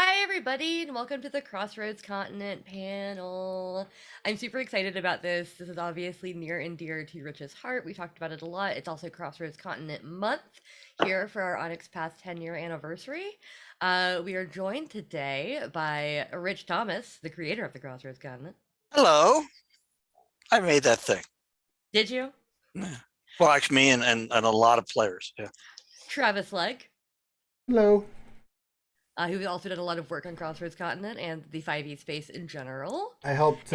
Hi, everybody, and welcome to the Crossroads Continent Panel. I'm super excited about this. This is obviously near and dear to Rich's heart. We talked about it a lot. It's also Crossroads Continent Month here for our Onyx Path 10-year anniversary. We are joined today by Rich Thomas, the creator of the Crossroads Continent. Hello. I made that thing. Did you? Yeah. Well, actually, me and a lot of players. Yeah. Travis Legge, Hello. who also did a lot of work on Crossroads Continent and the 5e space in general. I helped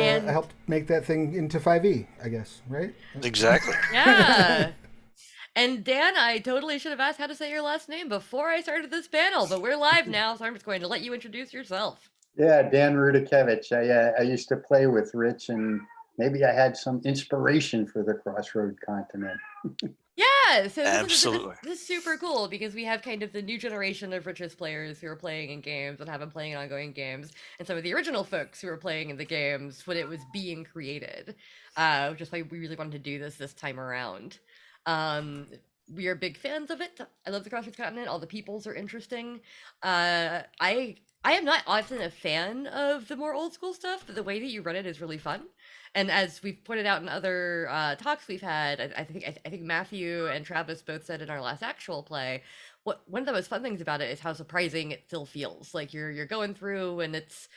make that thing into 5e, I guess, right? Exactly. Yeah. And Dan, I totally should have asked how to say your last name before I started this panel, but we're live now, so I'm just going to let you introduce yourself. Yeah, Dan Rudakevych. I used to play with Rich, and maybe I had some inspiration for the Crossroad Continent. Yeah, so Absolutely. This is super cool because we have kind of the new generation of Rich's players who are playing in games and have been playing in ongoing games, and some of the original folks who were playing in the games when it was being created, which is why we really wanted to do this time around. We are big fans of it. I love the Crossroads Continent. All the peoples are interesting. I am not often a fan of the more old school stuff, but the way that you run it is really fun. And as we've pointed out in other talks we've had, I think Matthew and Travis both said in our last actual play, one of the most fun things about it is how surprising it still feels. Like you're going through and it's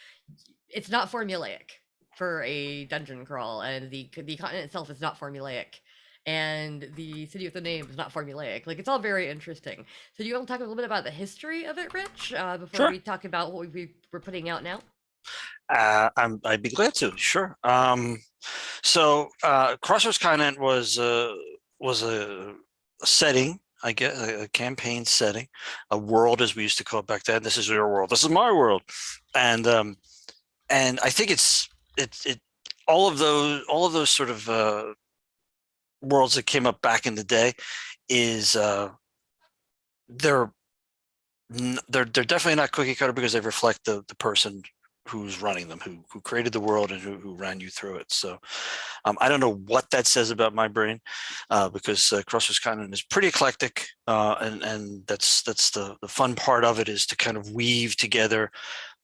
not formulaic for a dungeon crawl, and the continent itself is not formulaic, and the city with the name is not formulaic. Like, it's all very interesting. So do you want to talk a little bit about the history of it, Rich, before Sure. we talk about what we're putting out now? I'd be glad to. Sure. Crossroads Continent was a setting, I guess, a campaign setting, a world as we used to call it back then. This is your world. This is my world, and I think it's all of those sort of worlds that came up back in the day is they're definitely not cookie cutter because they reflect the person who's running them, who created the world and who ran you through it. So I don't know what that says about my brain, because Crossroads Continent is pretty eclectic, and that's the fun part of it, is to kind of weave together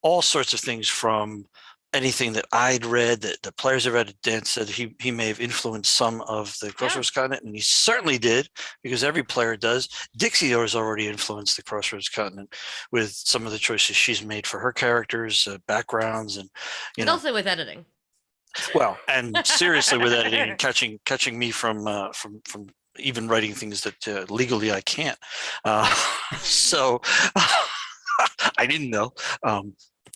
all sorts of things, from anything that I'd read, that the players have read. Dan said he may have influenced some of the Crossroads Continent, and he certainly did, because every player does. Dixie has already influenced the Crossroads Continent with some of the choices she's made for her characters, backgrounds, and also with editing. Well, and seriously with editing, and catching me from even writing things that legally I can't. So I didn't know.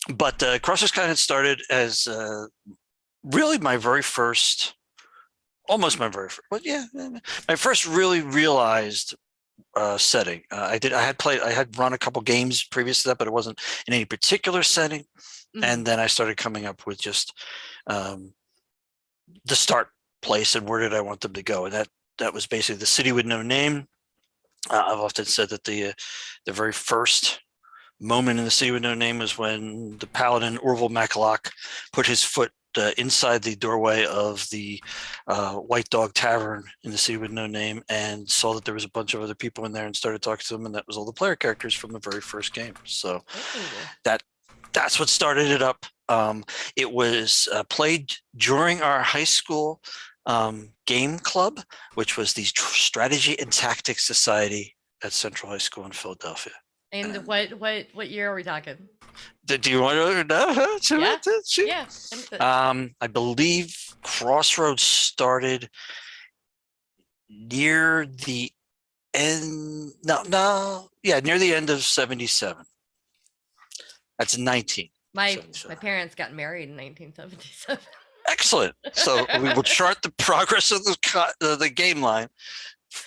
But Crossroads Continent started as really my first really realized setting. I had run a couple games previous to that, but it wasn't in any particular setting. Mm-hmm. And then I started coming up with just the start place and where did I want them to go, and that was basically the city with no name. I've often said that the very first moment in the city with no name was when the paladin Orville Macalock put his foot inside the doorway of the White Dog Tavern in the city with no name, and saw that there was a bunch of other people in there, and started talking to them, and that was all the player characters from the very first game. So that's what started it up. It was played during our high school game club, which was the Strategy and Tactics Society at Central High School in Philadelphia. And what year are we talking? Do you want to know? Yeah. I believe Crossroads started near the end. Near the end of 77. That's 19. My parents got married in 1977. Excellent. So we will chart the progress of the game line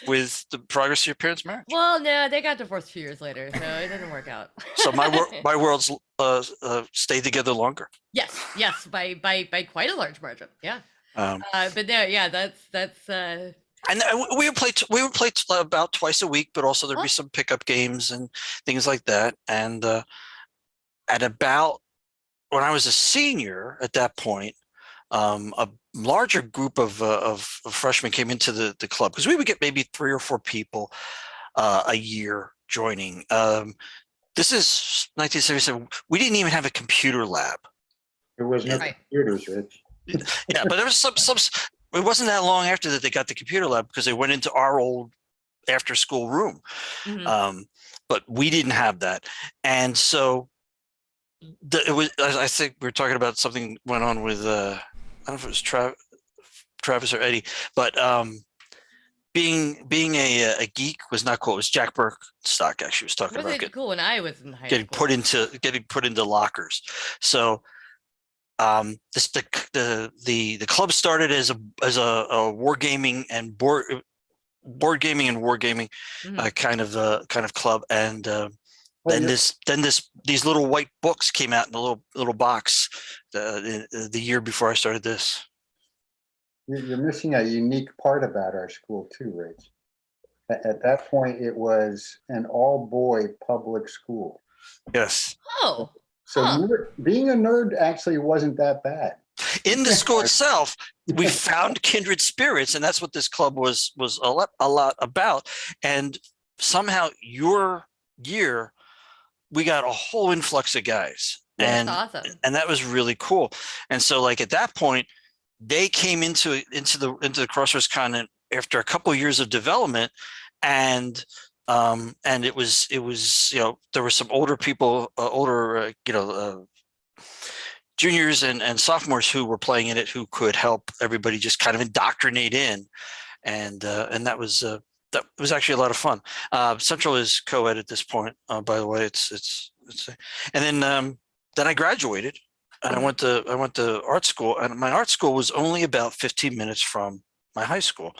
with the progress of your parents' marriage. Well, no, they got divorced a few years later, so it didn't work out. So my worlds stayed together longer. Yes, by quite a large margin. Yeah. But no, yeah, that's. And we would play about twice a week, but also there'd be some pickup games and things like that. And at about when I was a senior at that point, a larger group of freshmen came into the club, because we would get maybe 3 or 4 people a year joining. This is 1977. We didn't even have a computer lab. There was no Right. computers, Rich. Yeah, but there was some. It wasn't that long after that they got the computer lab because they went into our old after-school room. Mhm. But we didn't have that, and so it was. I think we were talking about something went on with. I don't know if it was Travis or Eddie, but being a geek was not cool. It was Jack Birkstock actually was talking It about wasn't cool when I was in high getting school. getting put into lockers. So the club started as a wargaming and board gaming and wargaming Mhm. kind of club, and Well, then you're, these little white books came out in a little box the year before I started this. you're missing a unique part about our school too, Rich. At that point, it was an all-boy public school. Yes. Oh, So huh. being a nerd actually wasn't that bad. In the school itself, we found kindred spirits, and that's what this club was a lot about. And somehow your year, we got a whole influx of guys, Yeah. That's awesome. and that was really cool. And so, like at that point, they came into the Crossroads Continent after a couple of years of development, and it was there were some older people, juniors and sophomores who were playing in it who could help everybody just kind of indoctrinate in, and that was actually a lot of fun. Central is co-ed at this point, by the way. It's and then I graduated and I went to art school, and my art school was only about 15 minutes from my high school.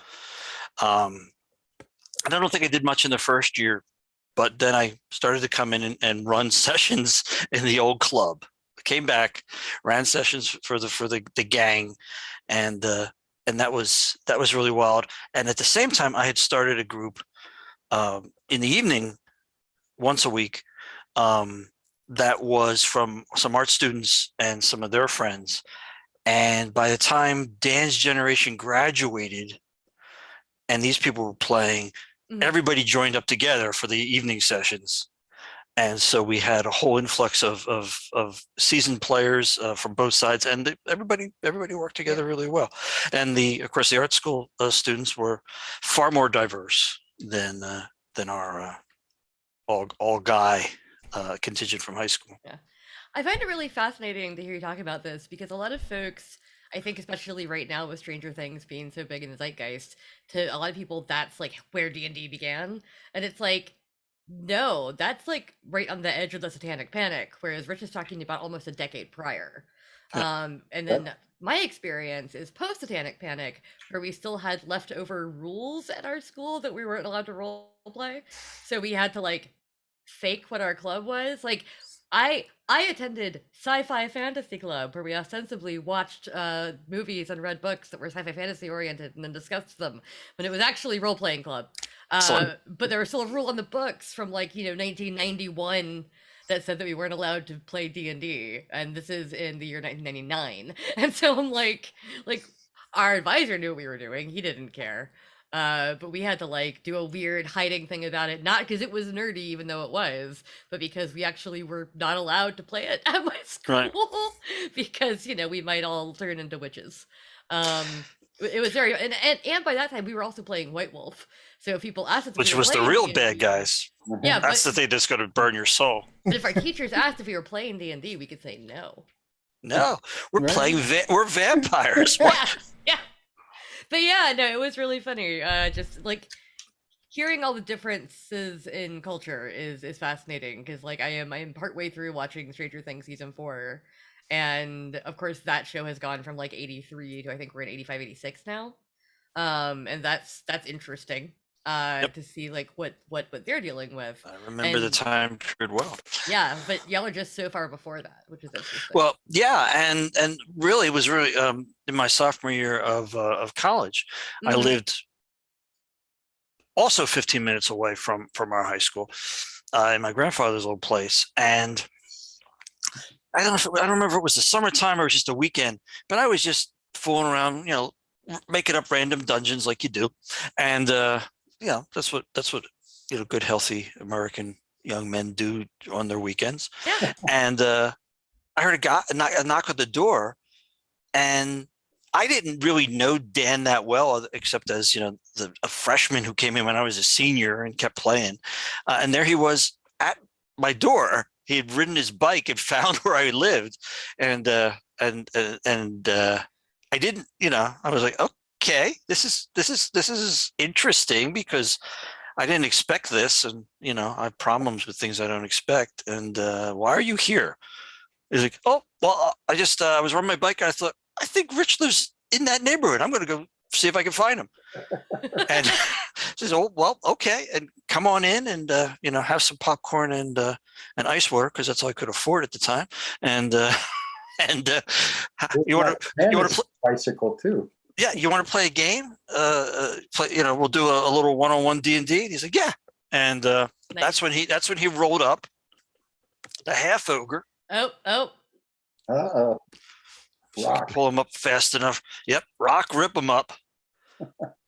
And I don't think I did much in the first year, but then I started to come in and run sessions in the old club. I came back, ran sessions for the gang, and that was really wild. And at the same time, I had started a group in the evening once a week that was from some art students and some of their friends. And by the time Dan's generation graduated and these people were playing, everybody joined up together for the evening sessions. And so we had a whole influx of seasoned players from both sides, and everybody worked together really well. And of course, the art school students were far more diverse than our all guy contingent from high school. Yeah. I find it really fascinating to hear you talk about this because a lot of folks, I think especially right now with Stranger Things being so big in the zeitgeist, to a lot of people that's like where D&D began. And it's like, no, that's like right on the edge of the Satanic Panic, whereas Rich is talking about almost a decade prior. Yeah. And then my experience is post Satanic Panic, where we still had leftover rules at our school that we weren't allowed to role play. So we had to like fake what our club was. Like I attended Sci-Fi Fantasy Club, where we ostensibly watched movies and read books that were sci-fi fantasy oriented and then discussed them, when it was actually role-playing club. But there was still a rule on the books from 1991 that said that we weren't allowed to play D&D, and this is in the year 1999. And so I'm like our advisor knew what we were doing. He didn't care. But we had to do a weird hiding thing about it, not because it was nerdy, even though it was, but because we actually were not allowed to play it at my school, Right. because we might all turn into witches. It was very, and by that time we were also playing White Wolf. So if people asked us, if Which we were was the playing real D&D, bad guys. yeah, That's the but, thing that's going to burn your soul. but if our teachers asked if we were playing D&D, we could say no. No, we're Right. playing. We're vampires. What? Yeah. But yeah, no, it was really funny. Just hearing all the differences in culture is fascinating, because I am partway through watching Stranger Things season 4, and of course that show has gone from 83 to I think we're in 85, 86 now. And that's interesting to see what they're dealing with. I remember the And- time period well. Yeah, but y'all are just so far before that, which is interesting. Well, yeah, and really, it was really in my sophomore year of college. I Mhm. lived also 15 minutes away from our high school, in my grandfather's old place, and I don't remember if it was the summertime or it was just a weekend, but I was just fooling around, making up random dungeons like you do, and that's what good healthy American young men do on their weekends. Yeah. And I heard a knock on the door, and I didn't really know Dan that well, except as, you know, a freshman who came in when I was a senior and kept playing. And there he was at my door. He had ridden his bike and found where I lived, and I didn't, you know, I was like, okay, this is interesting, because I didn't expect this, and, you know, I have problems with things I don't expect. And why are you here? He's like, oh, well, I just I was riding my bike, and I thought, I think Rich lives in that neighborhood. I'm going to go see if I can find him. And says, oh, well, okay, and come on in, and you know, have some popcorn and ice water, because that's all I could afford at the time. And and you want to play bicycle too. Yeah, you want to play a game? Play, you know, we'll do a little one-on-one D&D. He's like, yeah, and Nice. that's when he rolled up the half ogre. Oh. Uh-oh. Rock. Pull him up fast enough. Yep, Rock rip him up.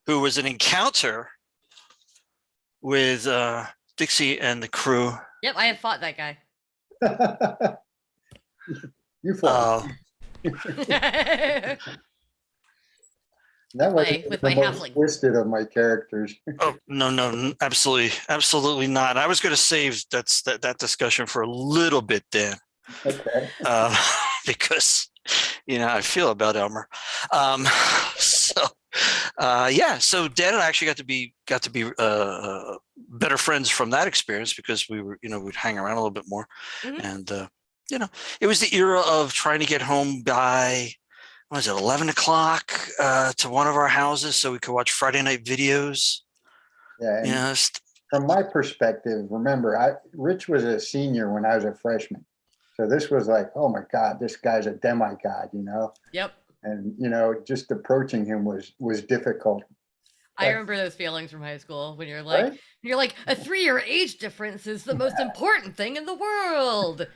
Who was an encounter with Dixie and the crew. Yep, I have fought that guy. You fought. That was with the my most halfling. twisted of my characters. Oh, no, absolutely not. I was going to save that discussion for a little bit, Dan. Okay. Because, you know how I feel about Elmer. So Dan and I actually got to be better friends from that experience, because we were, you know, we'd hang around a little bit more. Mhm. And you know, it was the era of trying to get home by, what was it, 11 o'clock to one of our houses so we could watch Friday night videos. Yeah. And Yeah. from my perspective, remember, Rich was a senior when I was a freshman. So this was like, oh my God, this guy's a demigod, you know? Yep. And, you know, just approaching him was difficult. I remember those feelings from high school when you're like, Right? a 3-year age difference is the most important thing in the world.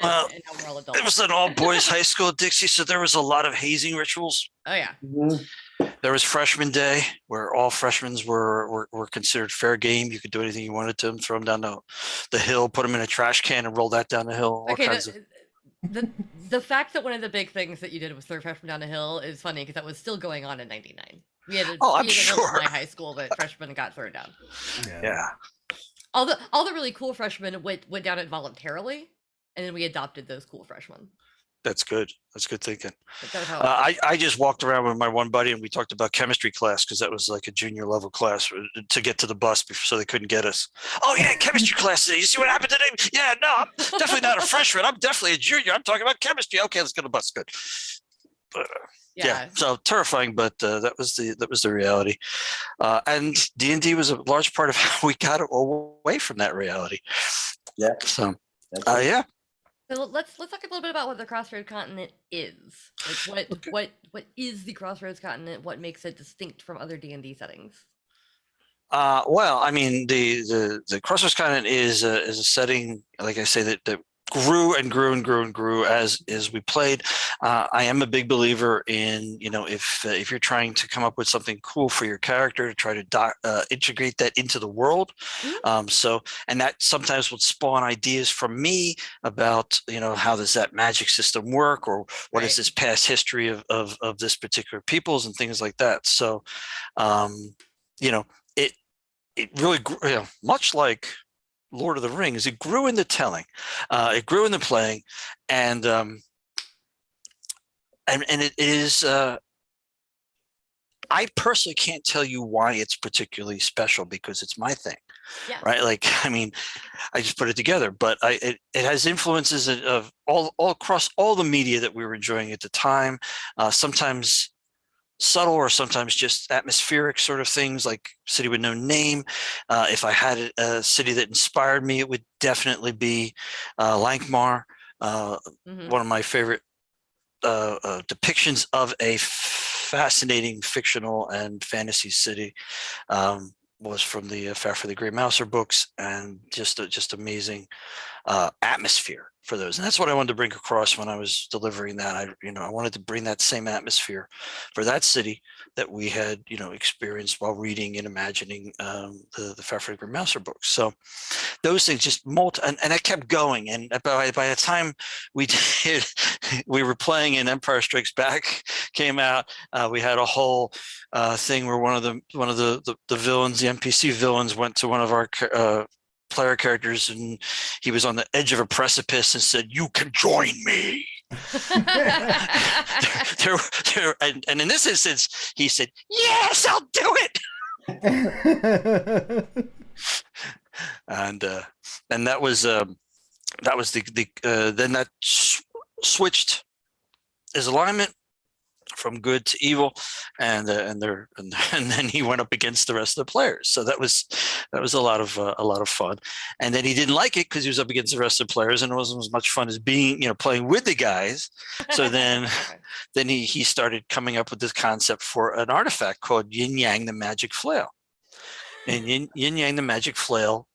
Well, and now we're all adults. It was an all-boys high school at Dixie, so there was a lot of hazing rituals. Oh yeah. Mhm. There was freshman day, where all freshmen were considered fair game. You could do anything you wanted to them, throw them down the hill, put them in a trash can, and roll that down the hill. All Okay, kinds of. the fact that one of the big things that you did was throw freshmen down a hill is funny, because that was still going on in '99. We had I'm hill sure. in my high school that freshmen got thrown down. Yeah. All the really cool freshmen went down it voluntarily, and then we adopted those cool freshmen. That's good. That's good thinking. That was how I just walked around with my one buddy, and we talked about chemistry class, because that was like a junior level class to get to the bus so they couldn't get us. Oh yeah, chemistry class today. You see what happened today? Yeah, no, I'm definitely not a freshman. I'm definitely a junior. I'm talking about chemistry. Okay, let's get to the bus. Good. But, yeah, so terrifying, but that was the reality. And D&D was a large part of how we got away from that reality. Yeah. So yeah. So let's talk a little bit about what the Crossroads Continent is. Like what is the Crossroads Continent? What makes it distinct from other D&D settings? Well, I mean, the Crossroads Continent is a setting, like I say, that grew and grew and grew and grew as we played. I am a big believer in, you know, if you're trying to come up with something cool for your character, to try to integrate that into the world. Mm-hmm. And that sometimes would spawn ideas from me about, you know, how does that magic system work, or what is this past history of this particular peoples and things like that. So, you know, it really, you know, much like Lord of the Rings, it grew in the telling, it grew in the playing, and it is. I personally can't tell you why it's particularly special, because it's my thing, right? Like, I mean, I just put it together, but it has influences of all across all the media that we were enjoying at the time. Sometimes subtle, or sometimes just atmospheric sort of things, like City with No Name. If I had a city that inspired me, it would definitely be Lankmar, one of my favorite depictions of a fascinating fictional and fantasy city. Was from the Far for the Grey Mouser books, and just amazing atmosphere. for those. And that's what I wanted to bring across when I was delivering that. I wanted to bring that same atmosphere for that city that we had, experienced while reading and imagining the Fafhrd Mouser books. So those things just and I kept going. And by the time we were playing and Empire Strikes Back came out, we had a whole thing where one of the villains, the NPC villains, went to one of our player characters, and he was on the edge of a precipice and said, "You can join me." And in this instance, he said, "Yes, I'll do it." And that was the then that switched his alignment from good to evil, and then he went up against the rest of the players. So that was a lot of fun. And then he didn't like it because he was up against the rest of the players, and it wasn't as much fun as being playing with the guys. So then he started coming up with this concept for an artifact called Yin Yang the Magic Flail. And Yin Yang the Magic Flail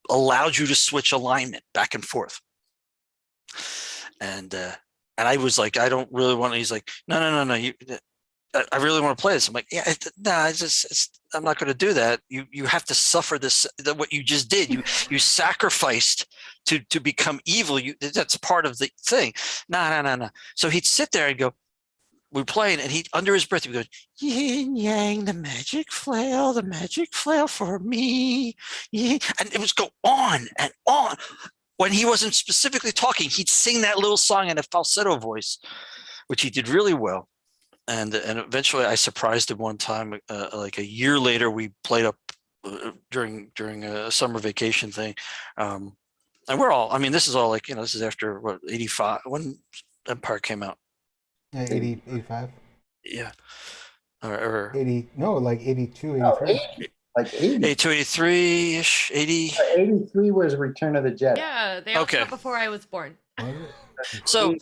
allowed you to switch alignment back and forth. And I was like, I don't really want to. He's like, no. I really want to play this. I'm like, yeah, I'm not going to do that. You have to suffer this. What you just did, you sacrificed to become evil. That's part of the thing. No. So he'd sit there and go, we're playing, and he under his breath he would go, Yin Yang the magic flail for me. Yeah. And it would go on and on. When he wasn't specifically talking, he'd sing that little song in a falsetto voice, which he did really well. And eventually I surprised him one time, like a year later, we played up during a summer vacation thing. And we're all, this is all like, this is after 85, when Empire came out. Yeah, 80, 85. Yeah. Or 80, no, like 82, 83. Like 80. 82, 83-ish, 80. 83 was Return of the Jedi. Yeah, they all came out before I was born. So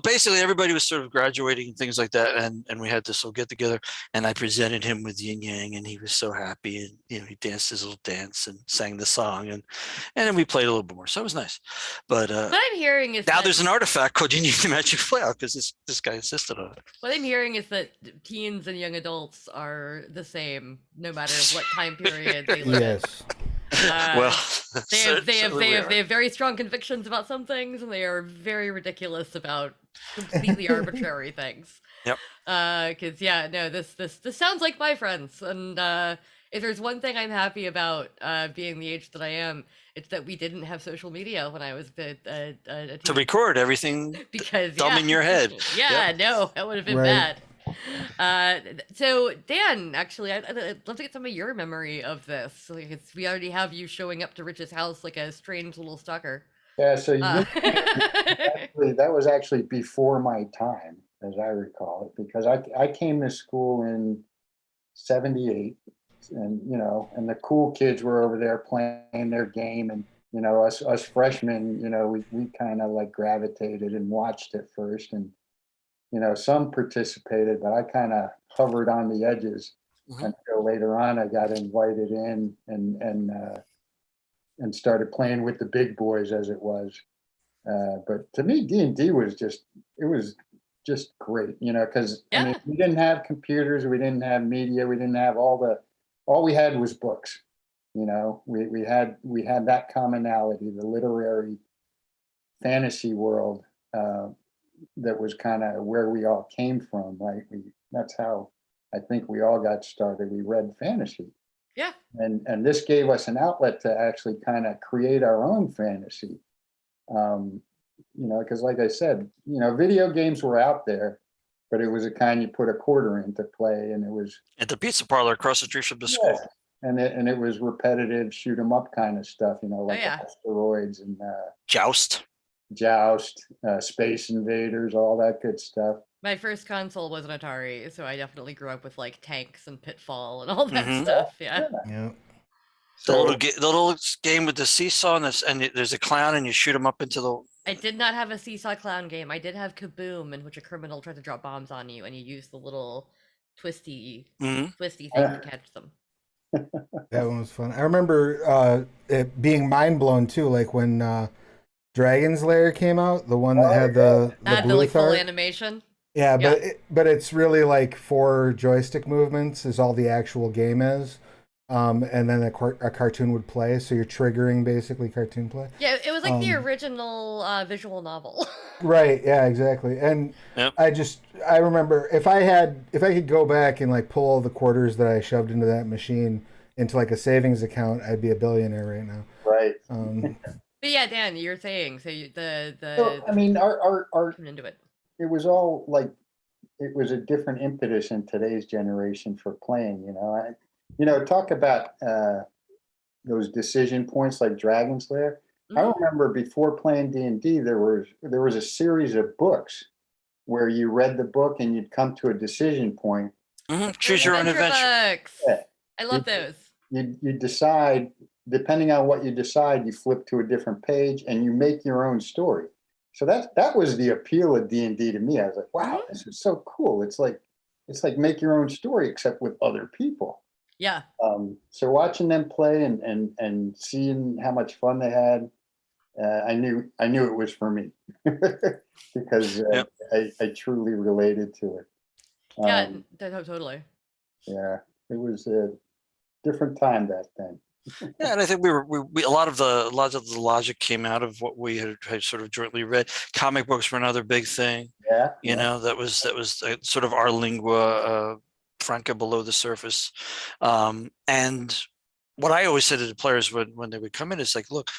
basically everybody was sort of graduating and things like that, and we had this little get together, and I presented him with Yin Yang, and he was so happy, and he danced his little dance and sang the song, and then we played a little bit more, so it was nice. But what I'm hearing is now there's an artifact called Yin Yang the Magic Flail because this guy insisted on it. What I'm hearing is that teens and young adults are the same, no matter what time period they live in. Yes. They have very strong convictions about some things, and they are very ridiculous about completely arbitrary things. Yep. Because this sounds like my friends, and if there's one thing I'm happy about being the age that I am, it's that we didn't have social media when I was a teen. To record everything because dumb in your head. No, that would have been bad. So Dan, actually, I'd love to get some of your memory of this. Like, we already have you showing up to Rich's house like a strange little stalker. Yeah, so that was actually before my time, as I recall it, because I came to school in '78, and and the cool kids were over there playing their game, and us freshmen, we kind of like gravitated and watched it first, and some participated, but I kind of hovered on the edges until later on I got invited in and started playing with the big boys, as it was. But to me, D&D was just great, because we didn't have computers, we didn't have media, we didn't have all we had was books. We had that commonality, the literary fantasy world. That was kind of where we all came from, right? That's how I think we all got started. We read fantasy. Yeah. And this gave us an outlet to actually kind of create our own fantasy. Because like I said, video games were out there, but it was a kind you put a quarter in to play, and it was at the pizza parlor across the street from the school. And it was repetitive shoot 'em up kind of stuff, like asteroids and Joust, Space Invaders, all that good stuff. My first console was an Atari, so I definitely grew up with like tanks and Pitfall and all that stuff. Yeah. The little game with the seesaw and there's a clown and you shoot him up into the. I did not have a seesaw clown game. I did have Kaboom, in which a criminal tried to drop bombs on you, and you use the little twisty thing to catch them. That one was fun. I remember it being mind blown too, like when Dragon's Lair came out, the one that had the The like Bluth full art. animation. Yeah, Yeah. but it's really like 4 joystick movements is all the actual game is, and then a cartoon would play, so you're triggering basically cartoon play. Yeah, it was like the Um, original visual novel. Right, yeah, exactly. And Yep. I remember if I could go back and like pull all the quarters that I shoved into that machine into like a savings account, I'd be a billionaire right now. Right. But yeah, Dan, you're saying so So, I mean, our coming into it. it was all like it was a different impetus in today's generation for playing. Talk about those decision points like Dragon's Lair. I Mhm. remember before playing D&D, there was a series of books where you read the book and you'd come to a decision point. Choose your own adventure. Books. Yeah. I love those. You decide, depending on what you decide, you flip to a different page and you make your own story. So that was the appeal of D&D to me. I was like, wow, this is so cool. It's like make your own story except with other people. Yeah. So watching them play and seeing how much fun they had, I knew it was for me because Yep. I truly related to it. Yeah, totally. Yeah, it was a different time back then. Yeah, and I think we a lot of the logic came out of what we had sort of jointly read. Comic books were another big thing. Yeah, You know, that was sort of our lingua franca below the surface. And what I always said to the players when they would come in is like, look,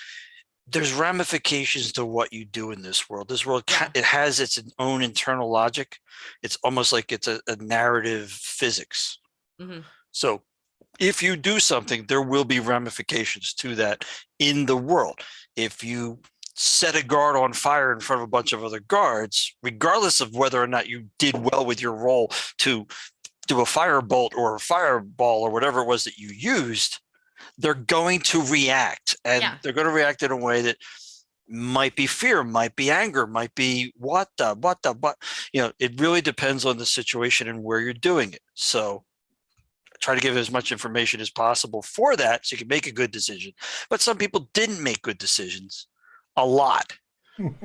there's ramifications to what you do in this world. This world, it has its own internal logic. It's almost like it's a narrative physics. Mm-hmm. So if you do something, there will be ramifications to that in the world. If you set a guard on fire in front of a bunch of other guards, regardless of whether or not you did well with your role to do a firebolt or a fireball or whatever it was that you used, they're going to react, and they're going to react in a way that might be fear, might be anger, might be what, it really depends on the situation and where you're doing it. So try to give as much information as possible for that so you can make a good decision. But some people didn't make good decisions a lot. It's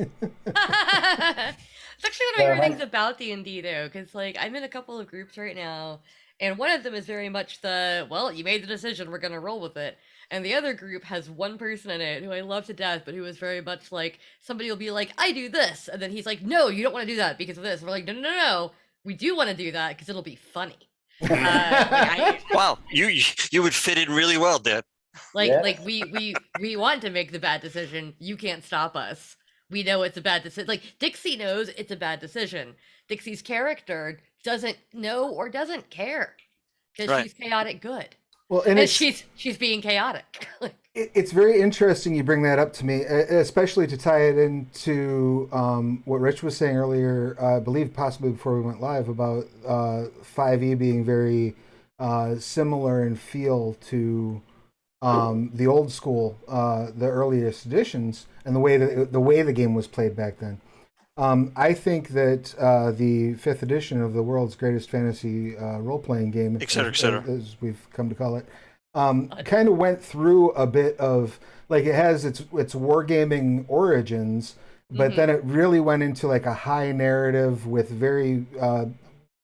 actually one of my favorite things about D&D though, because like I'm in a couple of groups right now, and one of them is very much well, you made the decision, we're gonna roll with it. And the other group has one person in it who I love to death, but who is very much like, somebody will be like, I do this, and then he's like, no, you don't want to do that because of this. And we're like, no, we do want to do that because it'll be funny. Wow, you would fit in really well, Dan. We want to make the bad decision. You can't stop us. We know it's a bad decision. Like Dixie knows it's a bad decision. Dixie's character doesn't know or doesn't care because she's chaotic good. Well, and she's being chaotic. It's very interesting you bring that up to me, especially to tie it into what Rich was saying earlier, I believe possibly before we went live, about 5e being very similar in feel to the old school, the earliest editions, and the way the game was played back then. I think that the 5th edition of the world's greatest fantasy role-playing game, et cetera, as we've come to call it, kind of went through a bit of, like, it has its wargaming origins, but then it really went into like a high narrative with very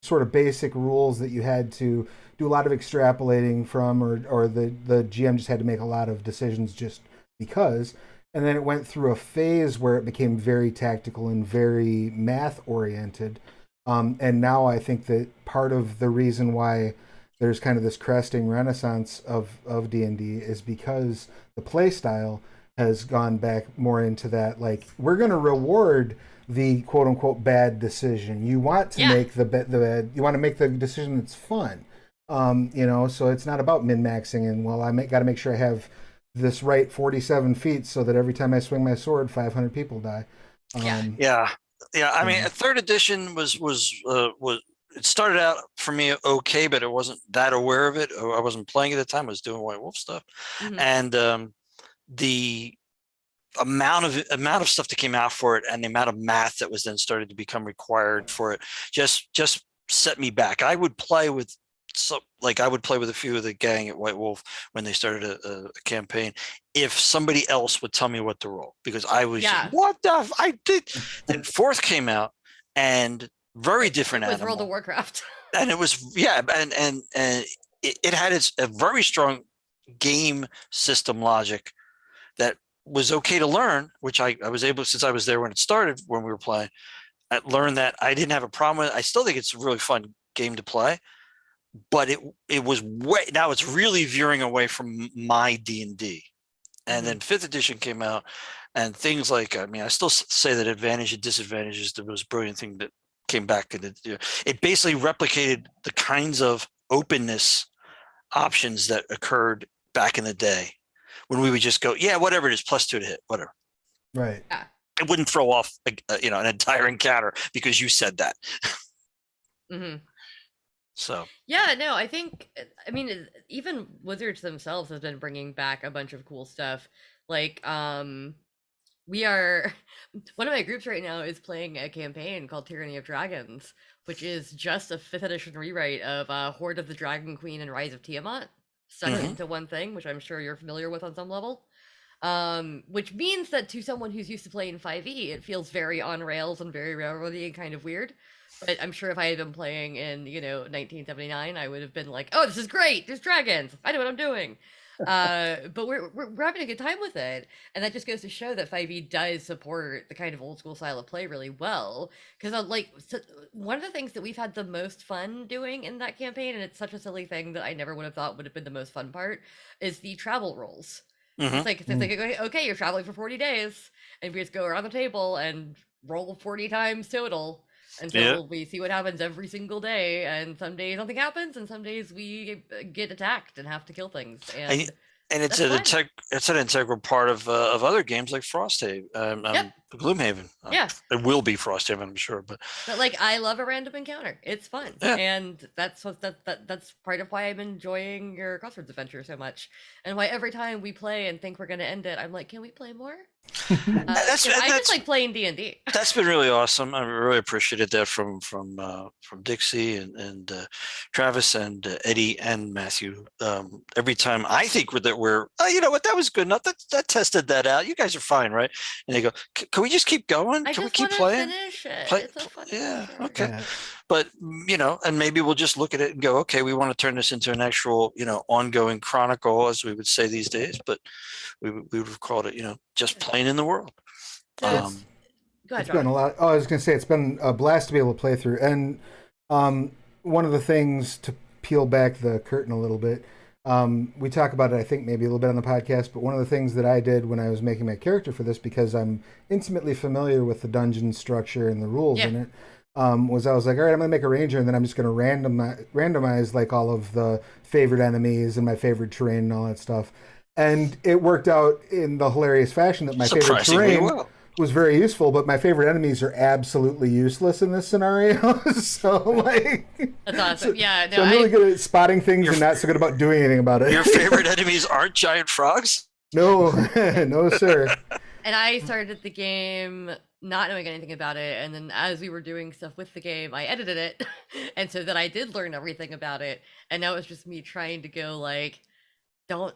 sort of basic rules that you had to do a lot of extrapolating from, or the GM just had to make a lot of decisions just because. And then it went through a phase where it became very tactical and very math oriented. And now I think that part of the reason why there's kind of this cresting renaissance of D&D is because the play style has gone back more into that, like, we're going to reward the quote unquote bad decision. You want to make you want to make the decision that's fun. So it's not about min-maxing and, well, got to make sure I have this right 47 feet so that every time I swing my sword, 500 people die. I mean, 3rd edition was it started out for me okay, but I wasn't that aware of it. I wasn't playing at the time. I was doing White Wolf stuff, and the amount of stuff that came out for it and the amount of math that was then started to become required for it just set me back. I would play with a few of the gang at White Wolf when they started a campaign, if somebody else would tell me what to roll, because I was Yeah. just, what the I did. Then fourth came out, and very different It was animal. World of Warcraft. And it was and it had a very strong game system logic that was okay to learn, which I was able, since I was there when it started, when we were playing, I learned that I didn't have a problem with it. I still think it's a really fun game to play, but it was now it's really veering away from my D&D. And then 5th edition came out, and things like, I mean, I still say that advantage and disadvantage is the most brilliant thing that came back. And it basically replicated the kinds of openness options that occurred back in the day when we would just go, yeah, whatever it is, +2 to hit, whatever. Right. Yeah. It wouldn't throw off, an entire encounter because you said that. So yeah, no, I think, I mean, even Wizards themselves has been bringing back a bunch of cool stuff. Like, we are, one of my groups right now is playing a campaign called Tyranny of Dragons, which is just a 5th edition rewrite of Horde of the Dragon Queen and Rise of Tiamat stuck into one thing, which I'm sure you're familiar with on some level. Which means that to someone who's used to playing 5e, it feels very on rails and very railroady and kind of weird. But I'm sure if I had been playing in, 1979, I would have been like, oh, this is great. There's dragons. I know what I'm doing. But we're having a good time with it. And that just goes to show that 5e does support the kind of old school style of play really well. Because one of the things that we've had the most fun doing in that campaign, and it's such a silly thing that I never would have thought would have been the most fun part, is the travel rolls. It's like, okay, you're traveling for 40 days, and we just go around the table and roll 40 times total until we see what happens every single day. And some days nothing happens, and some days we get attacked and have to kill things. And it's an integral part of other games like Frosthaven, Gloomhaven. It will be Frosthaven, I'm sure, but like, I love a random encounter. It's fun, and that's part of why I'm enjoying your Crossroads adventure so much, and why every time we play and think we're going to end it, I'm like, can we play more? I just like playing D&D. That's been really awesome. I really appreciated that from Dixie and Travis and Eddie and Matthew. Every time I think we're you know what, that was good enough. That tested that out. You guys are fine, right? And they go, can we just keep going? Can we keep playing? Finish it. It's a fun adventure. Okay. Yeah. But and maybe we'll just look at it and go, okay, we want to turn this into an actual ongoing chronicle, as we would say these days. But we would have called it just playing in the world. Go ahead, it's been a lot. Oh, I was going to say, it's been a blast to be able to play through. And one of the things, to peel back the curtain a little bit, we talk about it, I think, maybe a little bit on the podcast, but one of the things that I did when I was making my character for this, because I'm intimately familiar with the dungeon structure and the rules in it, was I was like, all right, I'm going to make a ranger, and then I'm just going to randomize like all of the favorite enemies and my favorite terrain and all that stuff. And it worked out in the hilarious fashion that my favorite terrain was very useful, but my favorite enemies are absolutely useless in this scenario. So, like... That's awesome. Yeah, no, so I'm really good at spotting things and not so good about doing anything about it. Your favorite enemies aren't giant frogs? No, no, sir. And I started the game not knowing anything about it, and then as we were doing stuff with the game, I edited it, and so that I did learn everything about it, and now it's just me trying to go like, don't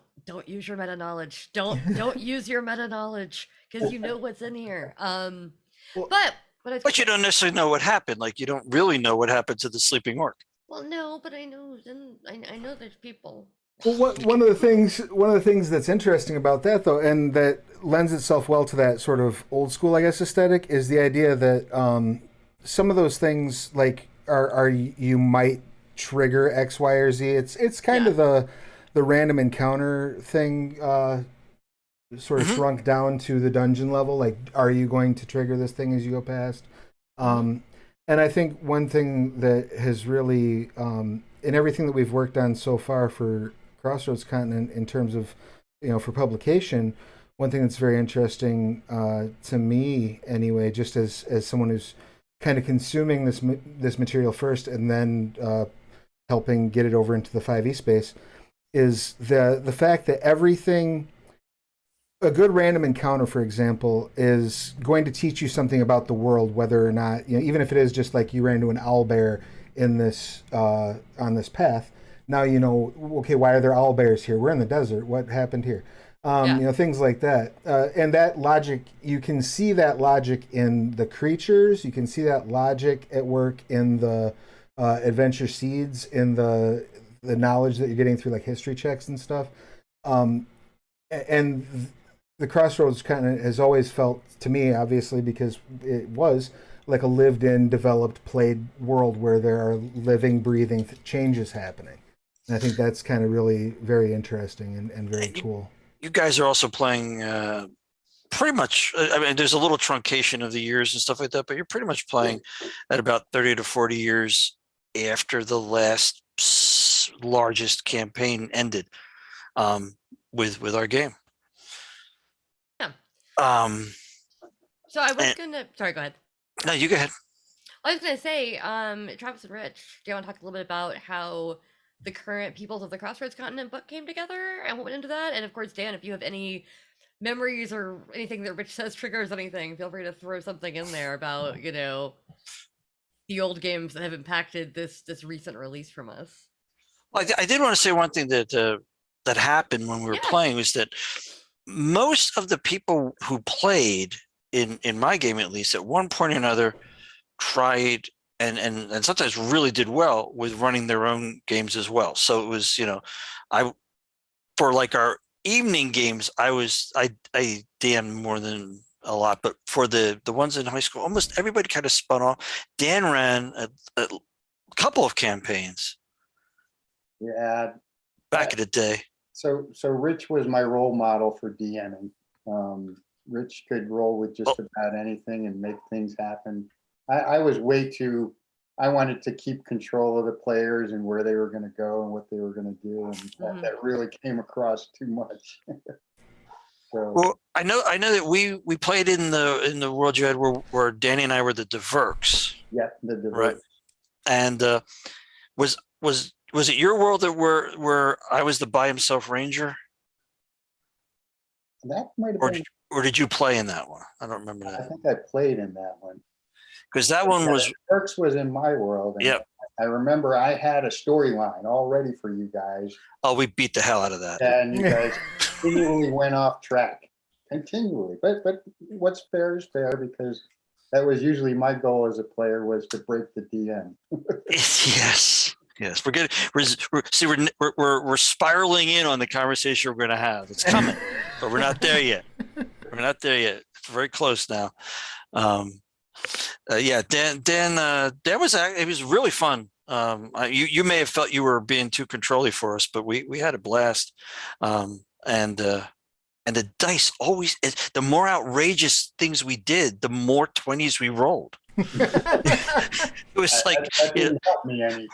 use your meta knowledge. Don't use your meta knowledge, because you know what's in here. But you don't necessarily know what happened. Like, you don't really know what happened to the sleeping orc. Well, no, but I know there's people. Well, one of the things that's interesting about that, though, and that lends itself well to that sort of old school, I guess, aesthetic, is the idea that some of those things, like, are you might trigger X, Y, or Z. It's kind of the random encounter thing, sort of shrunk down to the dungeon level. Like, are you going to trigger this thing as you go past? And I think one thing that has really, in everything that we've worked on so far for Crossroads Continent, in terms of, for publication, one thing that's very interesting to me anyway, just as someone who's kind of consuming this material first and then helping get it over into the 5e space, is the fact that everything, a good random encounter, for example, is going to teach you something about the world, whether or not, even if it is just like you ran into an owlbear in this on this path. Now okay, why are there owlbears here? We're in the desert. What happened here? Things like that. And that logic, you can see that logic in the creatures. You can see that logic at work in the adventure seeds, in the knowledge that you're getting through like history checks and stuff. And the Crossroads kind of has always felt to me, obviously, because it was like a lived-in, developed, played world where there are living, breathing changes happening. And I think that's kind of really very interesting and very cool. You guys are also playing pretty much, I mean, there's a little truncation of the years and stuff like that, but you're pretty much playing at about 30 to 40 years after the last largest campaign ended with our game. Yeah. So I was gonna, sorry, go ahead. No, you go ahead. I was gonna say, Travis and Rich, do you want to talk a little bit about how the current peoples of the Crossroads Continent book came together and what went into that? And of course, Dan, if you have any memories or anything that Rich says triggers anything, feel free to throw something in there about, the old games that have impacted this recent release from us. Well, I did want to say one thing that that happened when we were playing was that most of the people who played in my game, at least, at one point or another, tried and sometimes really did well with running their own games as well. So it was, for like our evening games, I DM'd more than a lot, but for the ones in high school, almost everybody kind of spun off. Dan ran a couple of campaigns. Yeah. Back in the day. So Rich was my role model for DMing. Rich could roll with just about anything and make things happen. I was I wanted to keep control of the players and where they were going to go and what they were going to do. And that really came across too much. Well, I know that we played in the world you had where Danny and I were the Diverks. Yeah, the Diverks. Right. And was it your world that where I was the by himself ranger? That might have been. Or did you play in that one? I don't remember that. I think I played in that one. Because that one was. Diverks was in my world. Yeah. I remember I had a storyline all ready for you guys. Oh, we beat the hell out of that. And you guys continually went off track. Continually. But what's fair is fair, because that was usually my goal as a player, was to break the DM. Yes. We're good. We're spiraling in on the conversation we're going to have. It's coming, but we're not there yet. It's very close now. Dan was really fun. You may have felt you were being too controlling for us, but we had a blast. And the dice always, the more outrageous things we did, the more 20s we rolled. It was like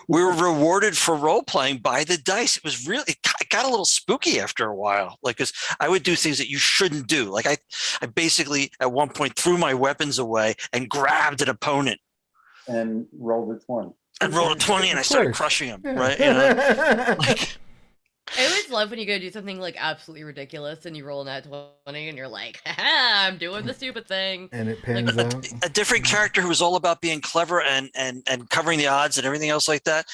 we were rewarded for role playing by the dice. It was really, it got a little spooky after a while. Like, cause I would do things that you shouldn't do. Like I basically at one point threw my weapons away and grabbed an opponent and rolled a 20. And I started crushing him. Yeah. Right? I always love when you go do something like absolutely ridiculous and you roll that 20 and you're like, haha, I'm doing the stupid thing. And it pans out. A different character who was all about being clever and covering the odds and everything else like that.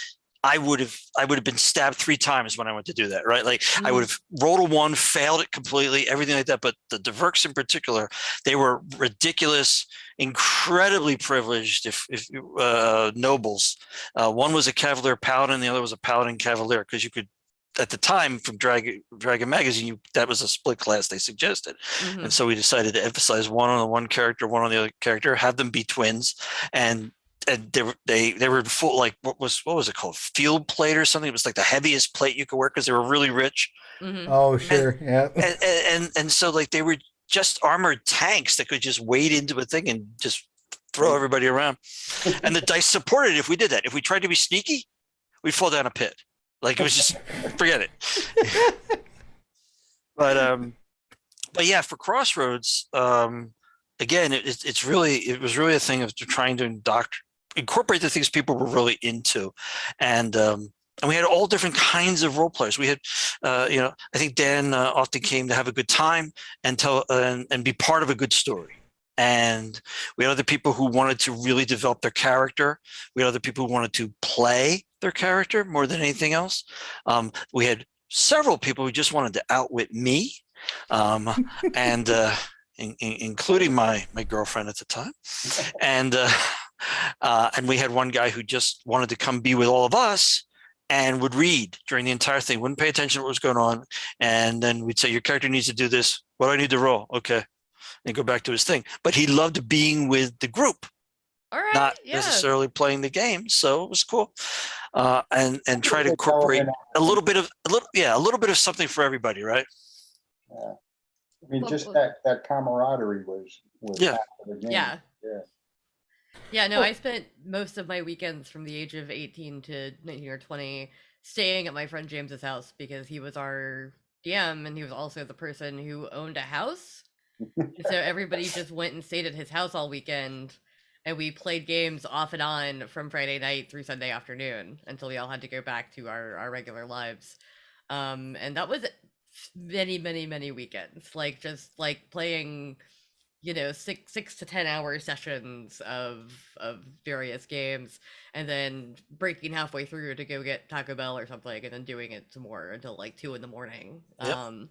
I would have been stabbed 3 times when I went to do that, right? Like I would have rolled a 1, failed it completely, everything like that. But the Diverks in particular, they were ridiculous, incredibly privileged if nobles. One was a Cavalier Paladin, the other was a Paladin Cavalier, because you could, at the time, from Dragon Magazine, that was a split class they suggested. And so we decided to emphasize one on the one character, one on the other character, have them be twins. And they were full, like, what was it called? Field plate or something. It was like the heaviest plate you could wear because they were really rich. Oh, sure. And so like they were just armored tanks that could just wade into a thing and just throw everybody around. And the dice supported it if we did that. If we tried to be sneaky, we'd fall down a pit. Like, it was just, forget it. But yeah, for Crossroads, again, it was really a thing of trying to incorporate the things people were really into. And we had all different kinds of role players. We had, I think Dan often came to have a good time and be part of a good story. And we had other people who wanted to really develop their character. We had other people who wanted to play their character more than anything else. We had several people who just wanted to outwit me. and including my girlfriend at the time, and we had one guy who just wanted to come be with all of us and would read during the entire thing, wouldn't pay attention to what was going on, and then we'd say, your character needs to do this. What do I need to roll? Okay, and go back to his thing. But he loved being with the group, All right, not necessarily playing the game, so it was cool. And try to incorporate a little bit of something for everybody, right? Yeah. I mean, just that camaraderie was half of the game. Yeah, no, I spent most of my weekends from the age of 18 to 19 or 20 staying at my friend James's house because he was our DM and he was also the person who owned a house. And so everybody just went and stayed at his house all weekend, and we played games off and on from Friday night through Sunday afternoon until we all had to go back to our regular lives. And that was many weekends, like just like playing, 6 to 10 hour sessions of various games, and then breaking halfway through to go get Taco Bell or something, and then doing it some more until like 2 a.m. Yep.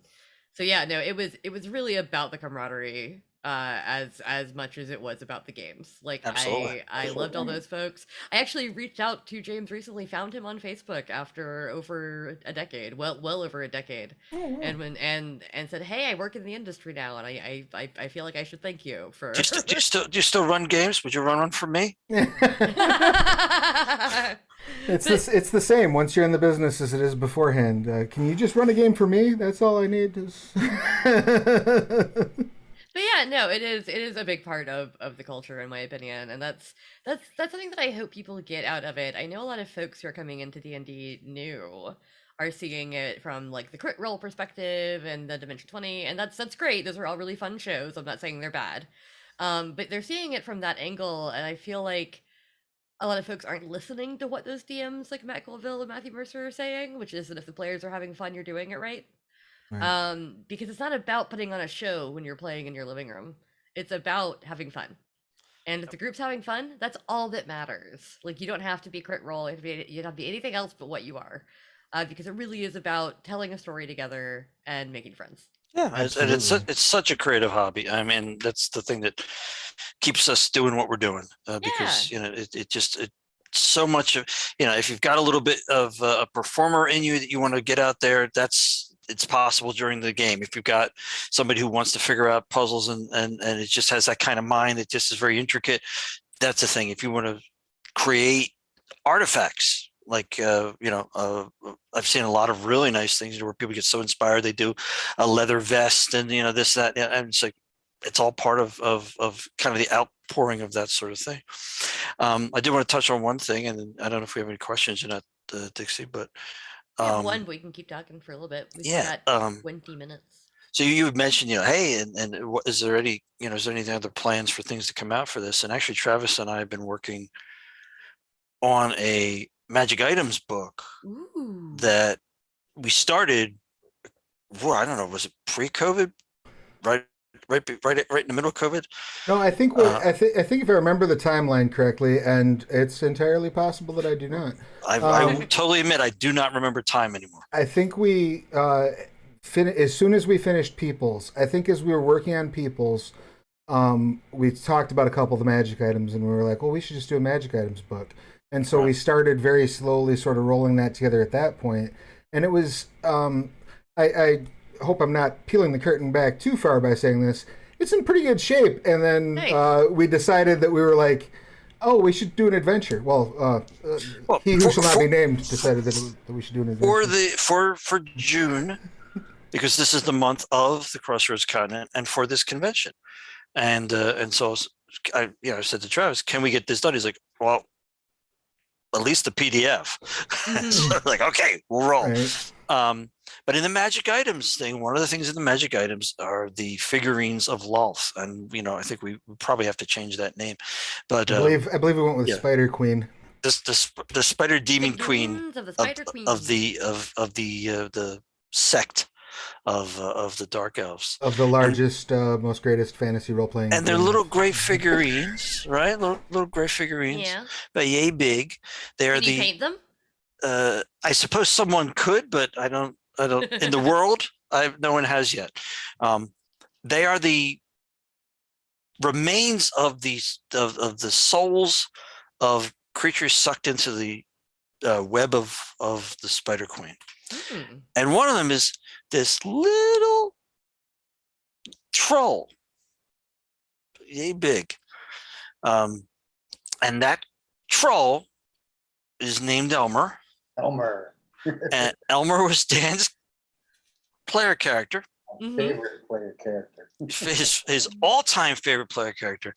So yeah, no, it was really about the camaraderie as much as it was about the games. Like, Absolutely. I loved all those folks. I actually reached out to James recently, found him on Facebook after over a decade, well over a decade, and said, hey, I work in the industry now, and I feel like I should thank you for. Do you still run games? Would you run one for me? It's the same once you're in the business as it is beforehand. Can you just run a game for me? That's all I need. But yeah, no, it is a big part of the culture, in my opinion, and that's something that I hope people get out of it. I know a lot of folks who are coming into D&D new are seeing it from like the crit roll perspective and the Dimension 20, and that's great. Those are all really fun shows. I'm not saying they're bad, but they're seeing it from that angle, and I feel like a lot of folks aren't listening to what those DMs like Matt Colville and Matthew Mercer are saying, which is that if the players are having fun, you're doing it right. Right. Because it's not about putting on a show when you're playing in your living room. It's about having fun. And if the group's having fun, that's all that matters. Like, you don't have to be crit roll, you don't have to be anything else but what you are. Because it really is about telling a story together and making friends. Yeah, and it's such a creative hobby. I mean, that's the thing that keeps us doing what we're doing. Because it so much of, if you've got a little bit of a performer in you that you want to get out there, it's possible during the game. If you've got somebody who wants to figure out puzzles and it just has that kind of mind that just is very intricate, that's the thing. If you want to create artifacts, like I've seen a lot of really nice things where people get so inspired they do a leather vest and this, that, and it's like it's all part of kind of the outpouring of that sort of thing. I did want to touch on one thing, and I don't know if we have any questions or not, Dixie, but we have one, but we can keep talking for a little bit. We've got 20 minutes. So you mentioned, hey, and is there any, is there any other plans for things to come out for this? And actually, Travis and I have been working on a Magic Items book that we started. Well, I don't know, was it pre-COVID? Right in the middle of COVID. No, I think I think if I remember the timeline correctly, and it's entirely possible that I do not. I totally admit I do not remember time anymore. I think we as soon as we finished Peoples, I think as we were working on Peoples, we talked about a couple of the magic items, and we were like, well, we should just do a magic items book. And so we started very slowly sort of rolling that together at that point. And it was, I hope I'm not peeling the curtain back too far by saying this, it's in pretty good shape. And then we decided that we were like, oh, we should do an adventure. Well, he who shall not be named decided that we should do an adventure. For June, because this is the month of the Crossroads Continent and for this convention. And so I said to Travis, can we get this done? He's like, well, at least the PDF. So like, okay, we'll roll. Right. But in the magic items thing, one of the things in the magic items are the figurines of Lolth, and I think we probably have to change that name. But I believe we went with Spider Queen. The Spider Demon Queen of the Spider Queen of the sect of the Dark Elves, of the largest, most greatest fantasy role playing. And they're little gray figurines, right? Little gray figurines, but yay big. They're Can you paint them? I suppose someone could, but I don't. In the world, No one has yet. They are the remains of the souls of creatures sucked into the web of the Spider Queen. And one of them is this little troll, yay big. And that troll is named Elmer. And Elmer was Dan's player character. Favorite player character. His all-time favorite player character,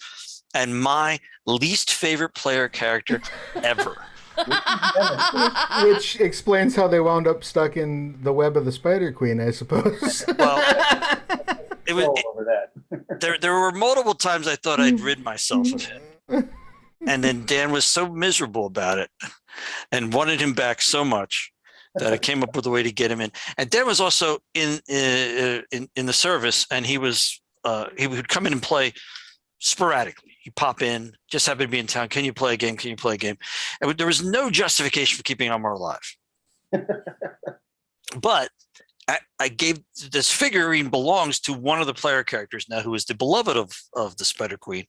and my least favorite player character ever. Which explains how they wound up stuck in the web of the Spider Queen, I suppose. Well, there were multiple times I thought I'd rid myself of him, and then Dan was so miserable about it and wanted him back so much that I came up with a way to get him in. And Dan was also in the service, and he would come in and play sporadically. He'd pop in, just happened to be in town. Can you play a game? Can you play a game? And there was no justification for keeping Elmer alive. But I gave this figurine belongs to one of the player characters now, who is the beloved of the Spider Queen,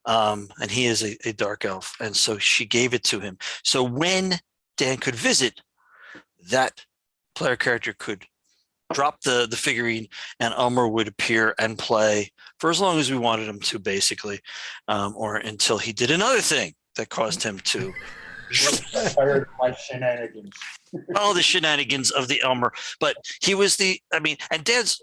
and he is a dark elf, and so she gave it to him. So when Dan could visit, that player character could drop the figurine, and Elmer would appear and play for as long as we wanted him to, basically, or until he did another thing that caused him to. Tired of my shenanigans. All the shenanigans of the Elmer, but he was and Dan's.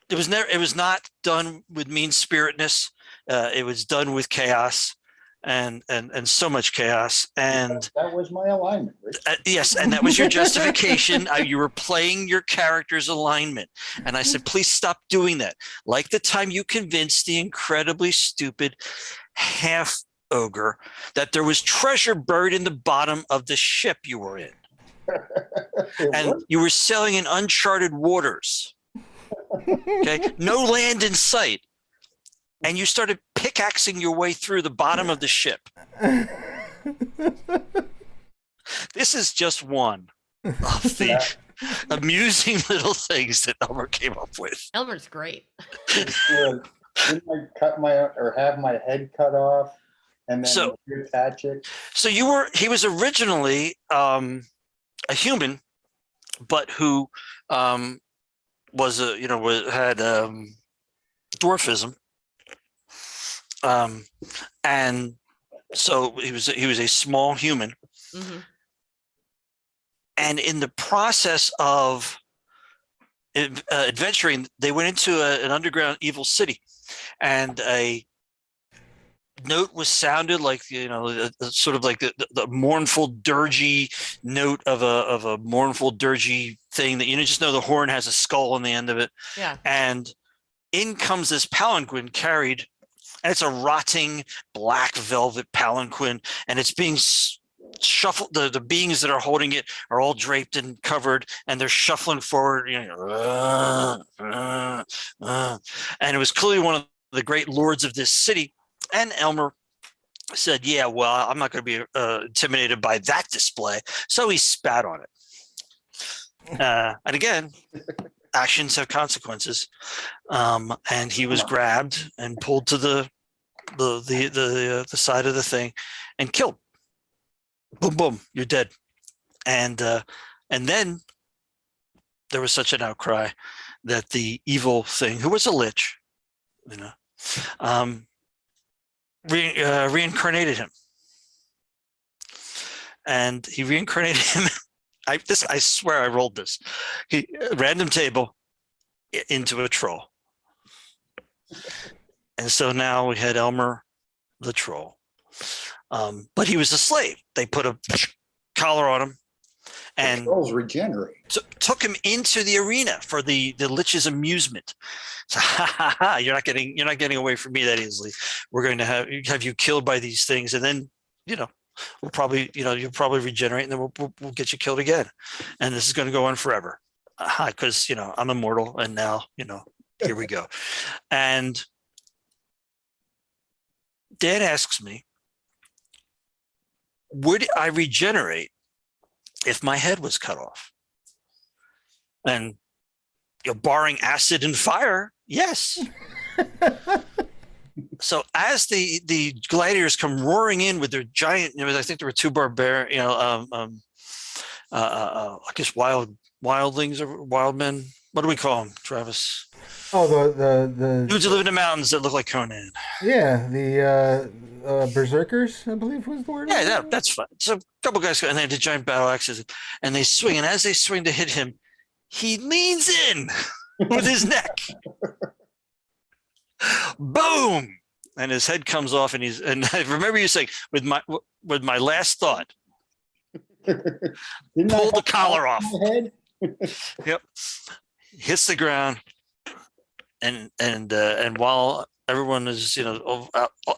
It was not done with mean spiritedness. It was done with chaos. And so much chaos, and that was my alignment, Rich. Yes, and that was your justification. You were playing your character's alignment, and I said, please stop doing that. Like the time you convinced the incredibly stupid half ogre that there was treasure buried in the bottom of the ship you were in, and you were sailing in uncharted waters. Okay, no land in sight. And you started pickaxing your way through the bottom of the ship. This is just one of the amusing little things that Elmer came up with. Elmer's great. Didn't I have my head cut off and then attach it? So he was originally a human, but who had dwarfism. And so he was a small human. Mm-hmm. And in the process of adventuring, they went into an underground evil city, and a note was sounded like, sort of like the mournful, dirgy note of a mournful, dirgy thing that, just know the horn has a skull on the end of it. Yeah. And in comes this palanquin carried. And it's a rotting black velvet palanquin, and it's being shuffled. The beings that are holding it are all draped and covered, and they're shuffling forward. And it was clearly one of the great lords of this city. And Elmer said, "Yeah, well, I'm not going to be intimidated by that display." So he spat on it. And again, actions have consequences, and he was grabbed and pulled to the side of the thing and killed. Boom, boom, you're dead. And then there was such an outcry that the evil thing, who was a lich, reincarnated him, and he reincarnated him. I swear I rolled this. Random table into a troll. And so now we had Elmer the troll. But he was a slave. They put a collar on him and trolls regenerate. Took him into the arena for the lich's amusement. So you're not getting away from me that easily. We're going to have you killed by these things, and then we'll probably, you'll probably regenerate, and then we'll get you killed again. And this is going to go on forever. Because, I'm immortal, and now, here we go. And Dan asks me, would I regenerate if my head was cut off? And barring acid and fire, yes. So as the gladiators come roaring in with their giant, I think there were two barbarian, I guess wildlings or wild men. What do we call them, Travis? Oh, the Dudes who live in the mountains that look like Conan. yeah, the berserkers, I believe was the word. Yeah, that's fine. So a couple guys go, and they had the giant battle axes, and they swing, and as they swing to hit him, he leans in with his neck. Boom! And his head comes off, and I remember you saying, with my last thought, pull the collar off. Yep. Hits the ground, and while everyone is,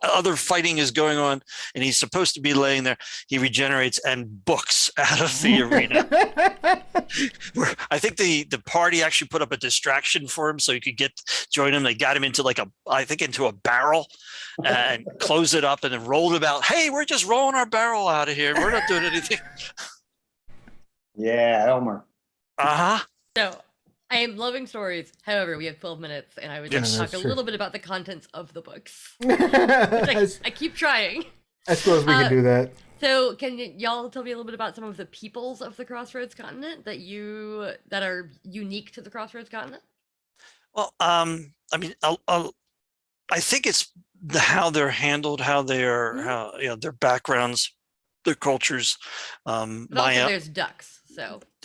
other fighting is going on, and he's supposed to be laying there, he regenerates and books out of the arena. I think the party actually put up a distraction for him so he could join him. They got him into into a barrel and close it up, and then rolled him out. Hey, we're just rolling our barrel out of here. We're not doing anything. Yeah, Elmer. Uh-huh. So I am loving stories. However, we have 12 minutes, and I would like to talk a little bit about the contents of the books. I keep trying. I suppose we can do that. So can y'all tell me a little bit about some of the peoples of the Crossroads Continent that are unique to the Crossroads Continent? Well, I think it's how they're handled, how they are, how their backgrounds, their cultures. But also there's ducks.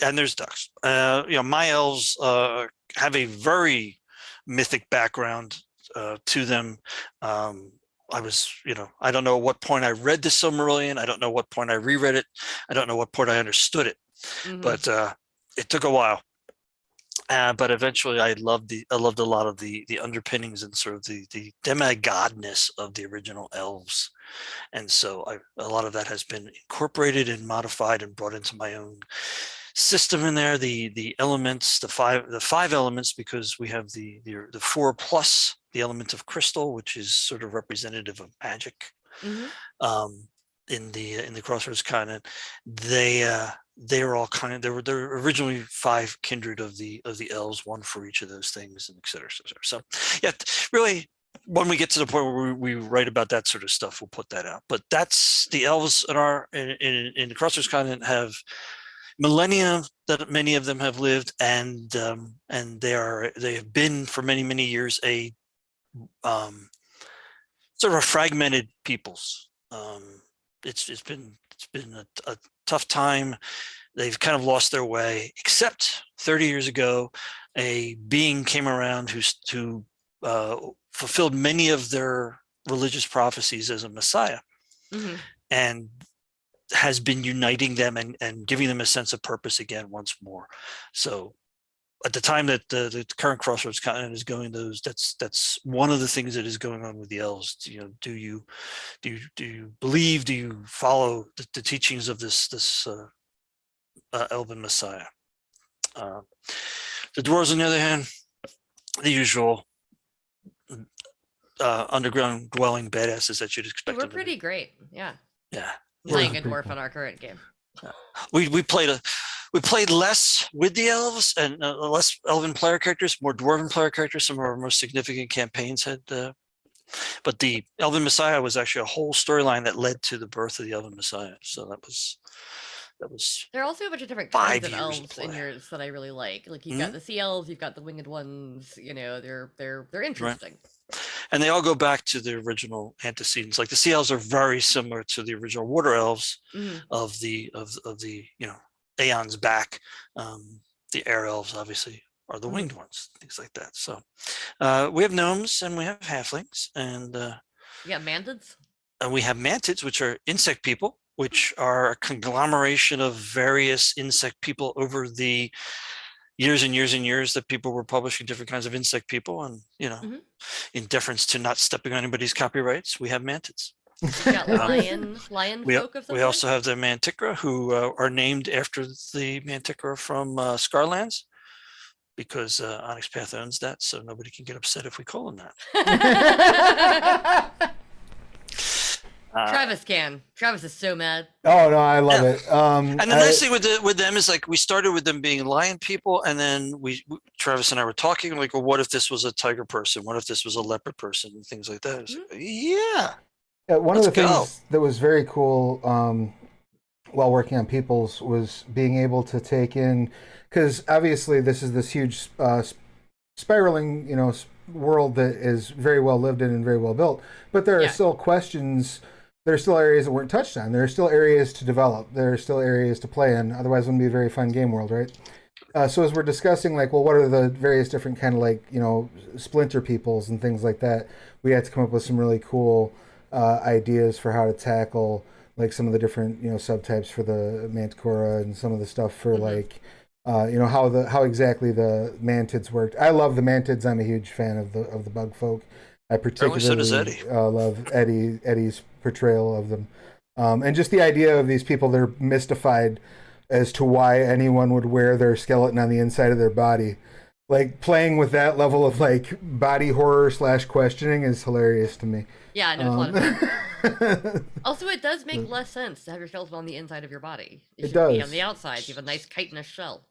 And there's ducks. My elves have a very mythic background to them. I don't know at what point I read the Silmarillion. I don't know what point I reread it. I don't know what point I understood it. But it took a while. But eventually I loved a lot of the underpinnings and sort of the demigodness of the original elves. And so a lot of that has been incorporated and modified and brought into my own system in there. The elements, the five elements, because we have the 4 plus the element of crystal, which is sort of representative of magic. In the Crossroads Continent, they were all there were originally 5 kindred of the elves, 1 for each of those things, and et cetera, et cetera. So yeah, really, when we get to the point where we write about that sort of stuff, we'll put that out. But that's the elves in the Crossroads Continent have millennia that many of them have lived, and they have been for many years a sort of fragmented peoples. It's been a tough time. They've kind of lost their way, except 30 years ago, a being came around who fulfilled many of their religious prophecies as a Messiah, and has been uniting them and giving them a sense of purpose again once more. So at the time that the current Crossroads Continent is going, that's one of the things that is going on with the elves. Do you believe? Do you follow the teachings of this elven Messiah? The dwarves, on the other hand, the usual underground dwelling badasses that you'd expect. We're pretty great, yeah. Yeah, playing a dwarf on our current game. We played less with the elves and less elven player characters, more dwarven player characters. Some of our most significant campaigns had, but the Elven Messiah was actually a whole storyline that led to the birth of the Elven Messiah. So that was. There are also a bunch of different kinds of elves in yours that I really like. Like you've got the sea elves, you've got the winged ones. They're interesting. Right. And they all go back to the original antecedents. Like the sea elves are very similar to the original water elves of the aeons back. The air elves obviously are the winged ones, things like that. So we have gnomes and we have halflings, and we got mantids. And we have mantids, which are insect people, which are a conglomeration of various insect people over the years and years and years that people were publishing different kinds of insect people, and in deference to not stepping on anybody's copyrights, we have mantids. We got lion folk of some We also have the Manticora, who are named after the Manticora from Scarlands, because Onyx Path owns that, so nobody can get upset if we call them that. Travis can. Travis is so mad. Oh no, I love Yeah. it. And the nice thing with them is like we started with them being lion people, and then Travis and I were talking like, well, what if this was a tiger person? What if this was a leopard person? And things like that. Like, yeah. One of Let's the go. things that was very cool while working on Peoples was being able to take in, because obviously this is this huge spiraling, world that is very well lived in and very well built, but there are still questions. There are still areas that weren't touched on. There are still areas to develop. There are still areas to play in. Otherwise, it wouldn't be a very fun game world, right? So as we're discussing, like, well, what are the various different kind of like, splinter peoples and things like that, we had to come up with some really cool ideas for how to tackle like some of the different subtypes for the Manticora and some of the stuff for like how exactly the mantids worked. I love the mantids. I'm a huge fan of the bug folk. I particularly so does Eddie. Love Eddie's portrayal of them, and just the idea of these people that are mystified as to why anyone would wear their skeleton on the inside of their body. Like playing with that level of like body horror / questioning is hilarious to me. Yeah, no, it's a lot of fun. Also, it does make less sense to have your skeleton on the inside of your body. It does. Be on the outside. You have a nice chitinous shell.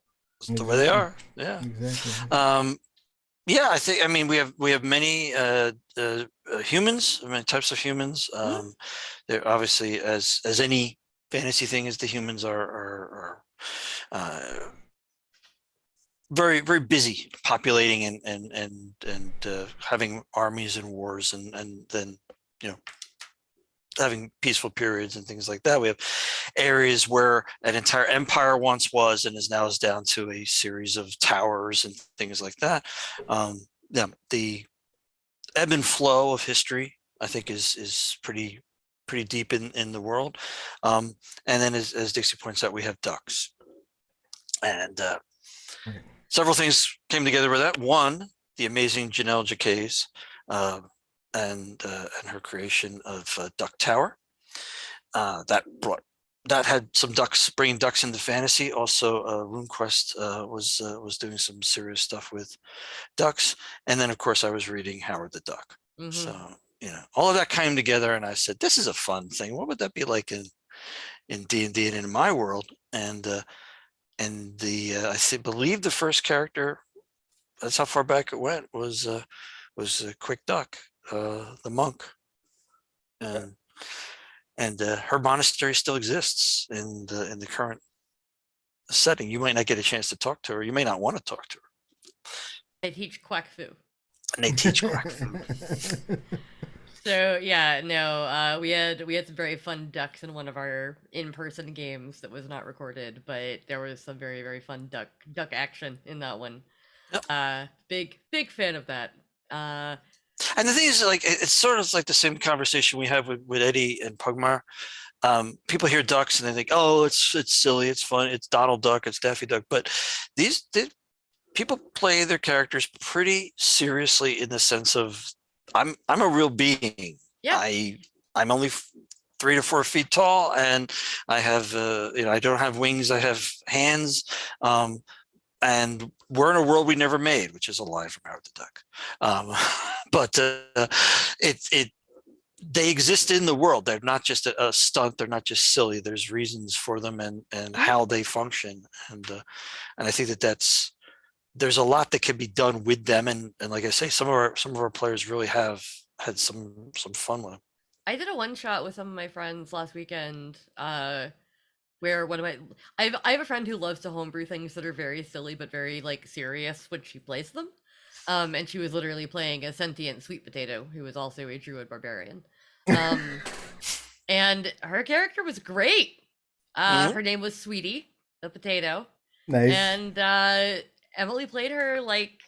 That's the way they are. Yeah. Exactly. Yeah, I mean, we have many humans, many types of humans. They're obviously as any fantasy thing is, the humans are very, very busy populating and having armies and wars and then having peaceful periods and things like that. We have areas where an entire empire once was and is now down to a series of towers and things like that. The ebb and flow of history, I think, is pretty deep in the world. And then as Dixie points out, we have ducks. And several things came together with that. One, the amazing Janelle Jacquet's and her creation of Duck Tower. That had some ducks, bringing ducks into fantasy. Also, RuneQuest was doing some serious stuff with ducks. And then, of course, I was reading Howard the Duck. So, all of that came together, and I said, this is a fun thing. What would that be like in D&D and in my world? And I believe the first character, that's how far back it went, was a Quick Duck, the monk. And her monastery still exists in the current setting. You might not get a chance to talk to her. You may not want to talk to her. They teach quack fu. And they teach quack fu. So yeah, no, we had some very fun ducks in one of our in-person games that was not recorded, but there was some very, very fun duck action in that one. Yep. Big fan of that. And the thing is, like, it's sort of like the same conversation we have with Eddie and Pugmar. People hear ducks and they think, oh, it's silly, it's fun, it's Donald Duck, it's Daffy Duck. But these people play their characters pretty seriously in the sense of, I'm a real being. Yeah. I'm only 3 to 4 feet tall, and I have I don't have wings, I have hands. And we're in a world we never made, which is a lie from Howard the Duck. But they exist in the world. They're not just a stunt. They're not just silly. There's reasons for them and how they function. And I think there's a lot that can be done with them. And like I say, some of our players really have had some fun with them. I did a one shot with some of my friends last weekend. Where I have a friend who loves to homebrew things that are very silly but very like serious when she plays them. And she was literally playing a sentient sweet potato who was also a druid barbarian. And her character was great. Her name was Sweetie the potato. Nice. And Emily played her like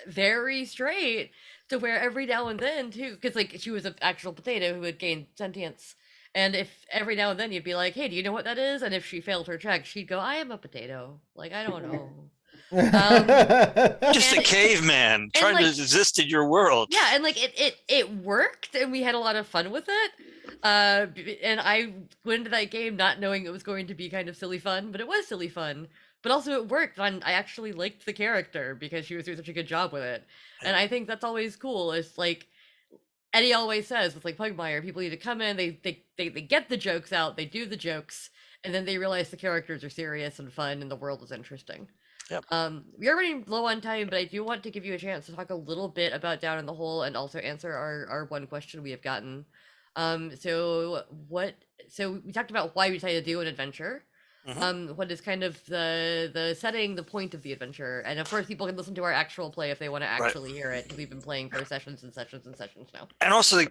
very straight, to where every now and then too, because like she was an actual potato who had gained sentience. And if every now and then you'd be like, hey, do you know what that is? And if she failed her check, she'd go, I am a potato. Like, I don't know. Just a caveman trying to exist in your world. Yeah, and like it worked, and we had a lot of fun with it. And I went into that game not knowing it was going to be kind of silly fun, but it was silly fun. But also it worked, and I actually liked the character because she was doing such a good job with it. And I think that's always cool. It's like, Eddie always says, it's like Pugmire, people need to come in, they get the jokes out, they do the jokes, and then they realize the characters are serious and fun and the world is interesting. Yep. We are running low on time, but I do want to give you a chance to talk a little bit about Down in the Hole and also answer our one question we have gotten. So we talked about why we decided to do an adventure. What is kind of the setting, the point of the adventure, and of course people can listen to our actual play if they want to actually hear it, because we've been playing for sessions and sessions and sessions now. And also the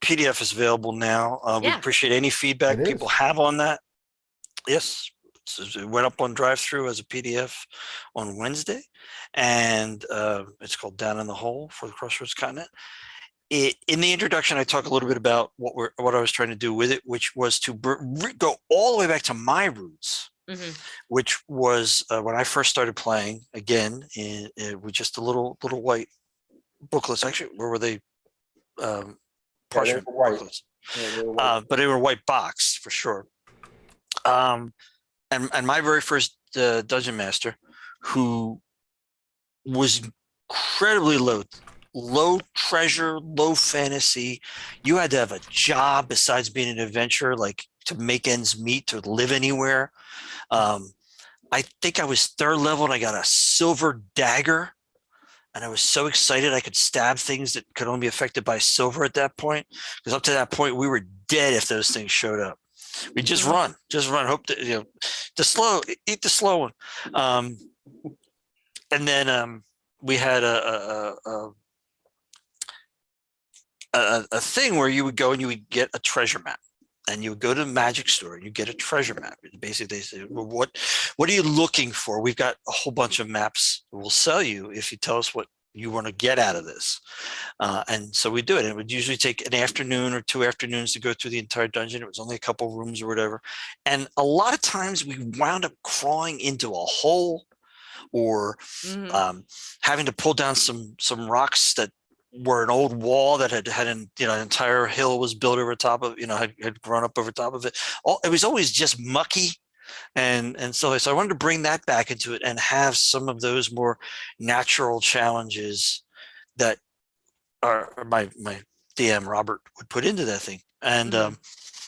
PDF is available now. We appreciate any feedback people have on that. Yes, it went up on drive-through as a PDF on Wednesday, and it's called Down in the Hole for the Crossroads Continent. In the introduction, I talk a little bit about what I was trying to do with it, which was to go all the way back to my roots, which was when I first started playing. Again, with just a little white booklets. Actually, where were they? Parchment booklets, but they were a white box for sure. And my very first dungeon master, who was incredibly low treasure, low fantasy. You had to have a job besides being an adventurer, like to make ends meet, to live anywhere. I think I was 3rd level and I got a silver dagger, and I was so excited I could stab things that could only be affected by silver at that point, because up to that point we were dead if those things showed up. We just run, hope that, eat the slow one. And then we had a thing where you would go and you would get a treasure map, and you would go to the magic store and you get a treasure map. Basically, they say, well, what are you looking for? We've got a whole bunch of maps we'll sell you if you tell us what you want to get out of this. And so we do it. It would usually take an afternoon or 2 afternoons to go through the entire dungeon. It was only a couple rooms or whatever. And a lot of times we wound up crawling into a hole, or having to pull down some rocks that were an old wall that had an entire hill was built over top of, had grown up over top of it. It was always just mucky. And so I wanted to bring that back into it and have some of those more natural challenges that my DM Robert would put into that thing.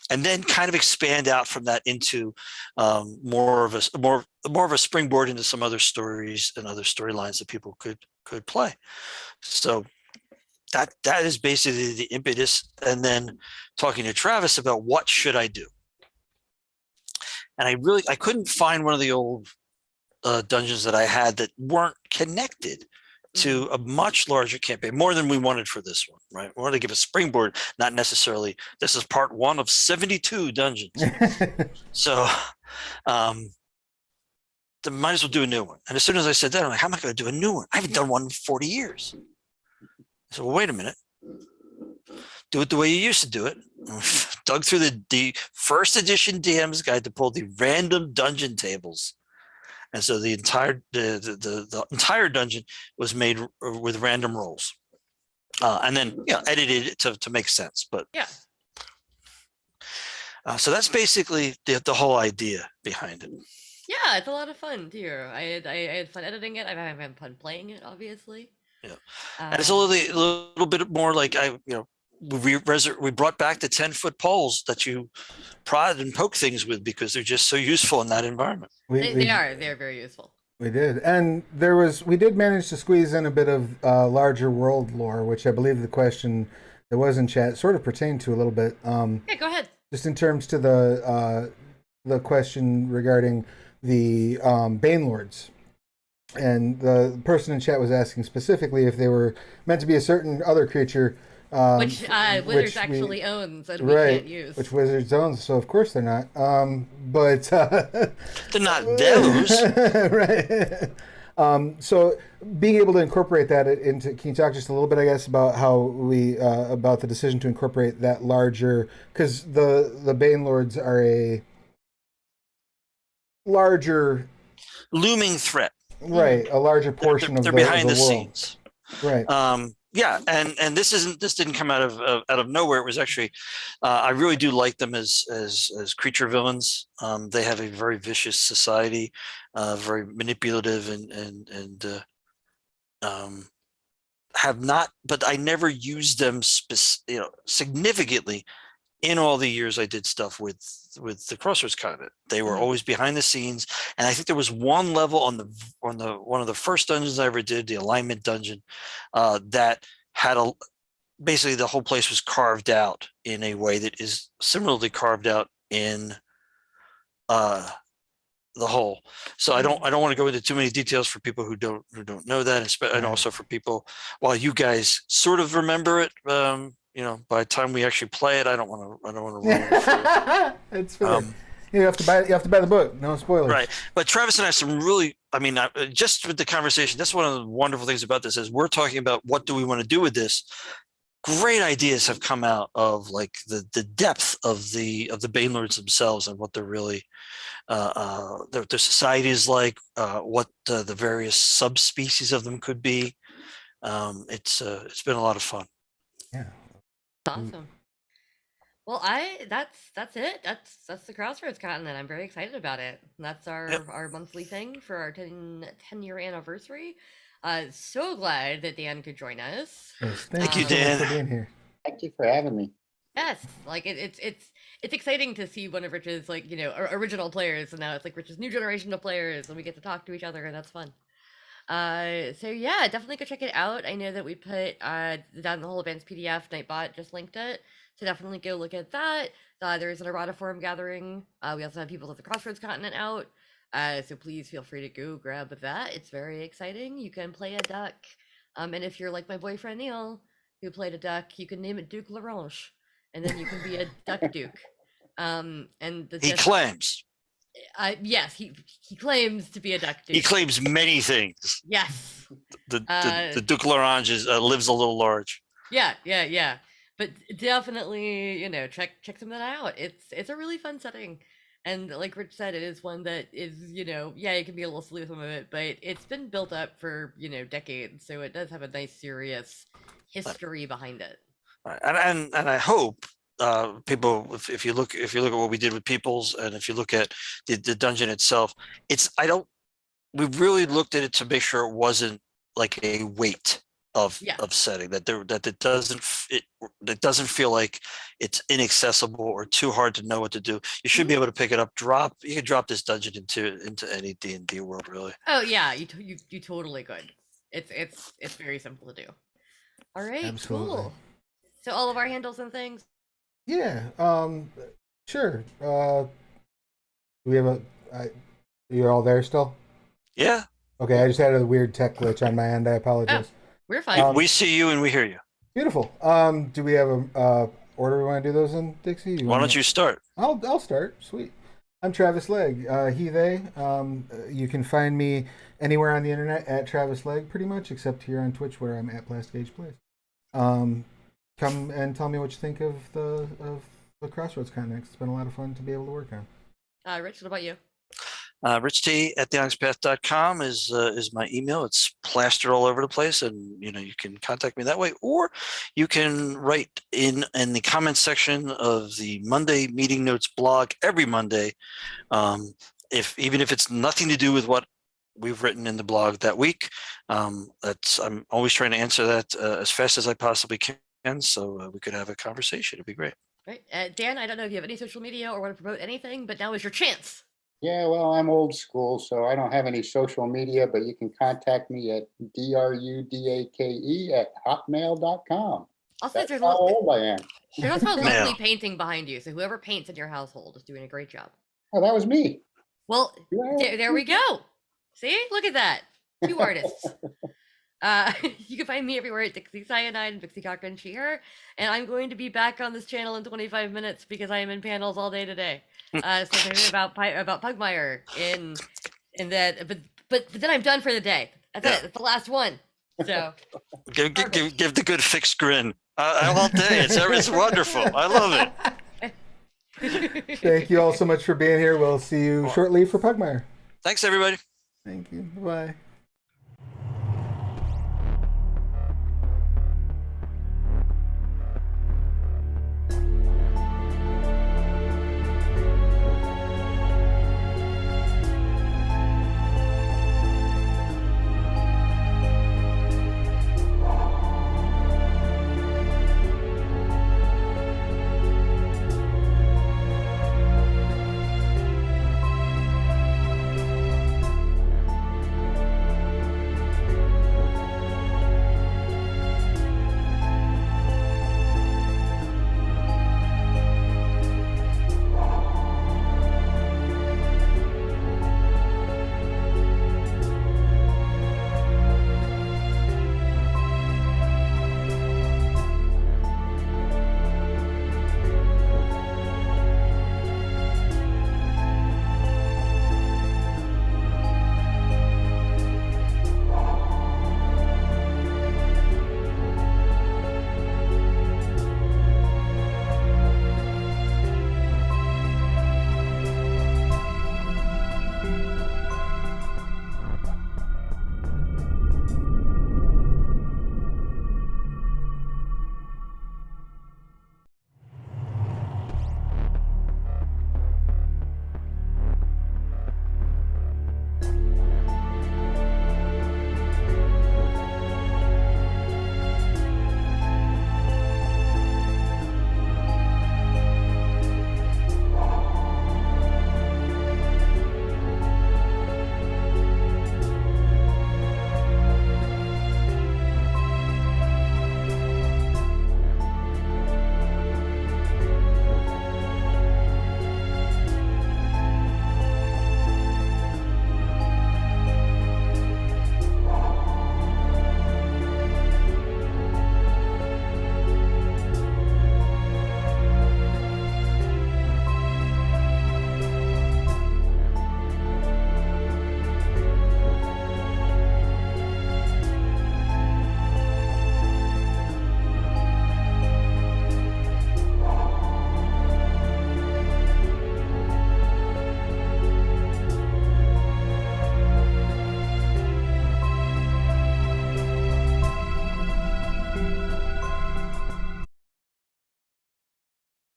And then kind of expand out from that into more of a springboard into some other stories and other storylines that people could play. So that is basically the impetus. And then talking to Travis about what should I do. And I couldn't find one of the old dungeons that I had that weren't connected to a much larger campaign, more than we wanted for this one, right? We wanted to give a springboard, not necessarily, this is part 1 of 72 dungeons. So might as well do a new one. And as soon as I said that, I'm like, how am I going to do a new one? I haven't done one in 40 years. I said, well, wait a minute. Do it the way you used to do it. Dug through the first edition DM's guide to pull the random dungeon tables. And so the entire dungeon was made with random rolls, and then edited it to make sense. But so that's basically the whole idea behind it. Yeah, it's a lot of fun too. I had fun editing it. I've had fun playing it, obviously. Yeah, and it's a little bit more like we brought back the 10-foot poles that you prod and poke things with, because they're just so useful in that environment. They're very useful. We did, and we did manage to squeeze in a bit of larger world lore, which I believe the question that was in chat sort of pertained to a little bit. Yeah, go ahead. Just in terms to the question regarding the Bane Lords. And the person in chat was asking specifically if they were meant to be a certain other creature, which Wizards actually owns and we can't use. Which Wizards owns, so of course they're not. But they're not those, right? So being able to incorporate that into, can you talk just a little bit, I guess, about how we about the decision to incorporate that larger, because the Bane Lords are a larger looming threat. Right, a larger portion they're of behind the world. scenes. Right. Yeah, and this didn't come out of nowhere. It was actually, I really do like them as creature villains. They have a very vicious society, very manipulative, and have not, but I never used them significantly in all the years I did stuff with the Crossroads Continent. They were always behind the scenes, and I think there was one level on one of the first dungeons I ever did, the alignment dungeon, that had basically the whole place was carved out in a way that is similarly carved out in the whole. So I don't want to go into too many details for people who don't know that, and also for people, while you guys sort of remember it, by the time we actually play it, I don't want to ruin it. It's fair. You have to buy the book. No spoilers. Right. But Travis and I have some really, just with the conversation, that's one of the wonderful things about this is we're talking about what do we want to do with this. Great ideas have come out of like the depth of the Bane Lords themselves and what they're really their society is like, what the various subspecies of them could be. It's been a lot of fun. Yeah. Awesome. Well, that's it. That's the Crossroads Continent. I'm very excited about it. That's our monthly thing for our 10-year anniversary. So glad that Dan could join us. Yes, thank you, Dan, for being here. Thank you for having me. Yes, like it's exciting to see one of Rich's original players, and now it's like Rich's new generation of players, and we get to talk to each other, and that's fun. So yeah, definitely go check it out. I know that we put down the whole advanced PDF. Nightbot just linked it, so definitely go look at that. There's an errata forum gathering. We also have people at the Crossroads Continent out. So please feel free to go grab that. It's very exciting. You can play a duck. And if you're like my boyfriend Neil, who played a duck, you can name it Duke Larange. And then you can be a duck duke. He claims. Yes, he claims to be a duck duke. He claims many things. Yes. The Duke Larange lives a little large. Yeah. But definitely, check some of that out. It's a really fun setting. And like Rich said, it is one that is, it can be a little silly with some of it, but it's been built up for, decades. So it does have a nice, serious history behind it. And I hope people, if you look at what we did with Peoples, and if you look at the dungeon itself, we really looked at it to make sure it wasn't like a weight of setting, that it doesn't feel like it's inaccessible or too hard to know what to do. You should be able to pick it up. You can drop this dungeon into any D&D world, really. Oh yeah, you totally could. It's very simple to do. All right, Absolutely. Cool. So all of our handles and things. Yeah. Sure. We have you're all there still? Yeah. Okay, I just had a weird tech glitch on my end. I apologize. We're fine. We see you and we hear you. Beautiful. Do we have a order we want to do those in, Dixie? Why don't you start? I'll start. Sweet. I'm Travis Legge. He, they. You can find me anywhere on the internet at Travis Legge, pretty much, except here on Twitch where I'm at Plastic Age Plays. Come and tell me what you think of the Crossroads Continent. It's been a lot of fun to be able to work on. Rich, what about you? RichT@theonyxpath.com is my email. It's plastered all over the place, and you can contact me that way, or you can write in the comments section of the Monday Meeting Notes blog every Monday. Even if it's nothing to do with what we've written in the blog that week, I'm always trying to answer that as fast as I possibly can, so we could have a conversation. It'd be great. Right, Dan, I don't know if you have any social media or want to promote anything, but now is your chance. Yeah, well, I'm old school, so I don't have any social media, but you can contact me at drudake@hotmail.com. Also, That's how old I am. There's also a lovely painting behind you, so whoever paints in your household is doing a great job. Oh, that was me. Well, there we go. See? Look at that. 2 artists. You can find me everywhere at Dixie Cyanide and Dixie Cochran Cheer, and I'm going to be back on this channel in 25 minutes because I am in panels all day today. So maybe about Pugmire in that, but then I'm done for the day. That's it. That's the last one. So give the good fixed grin. All day. It's wonderful. I love it. Thank you all so much for being here. We'll see you shortly for Pugmire. Thanks, everybody. Thank you. Bye.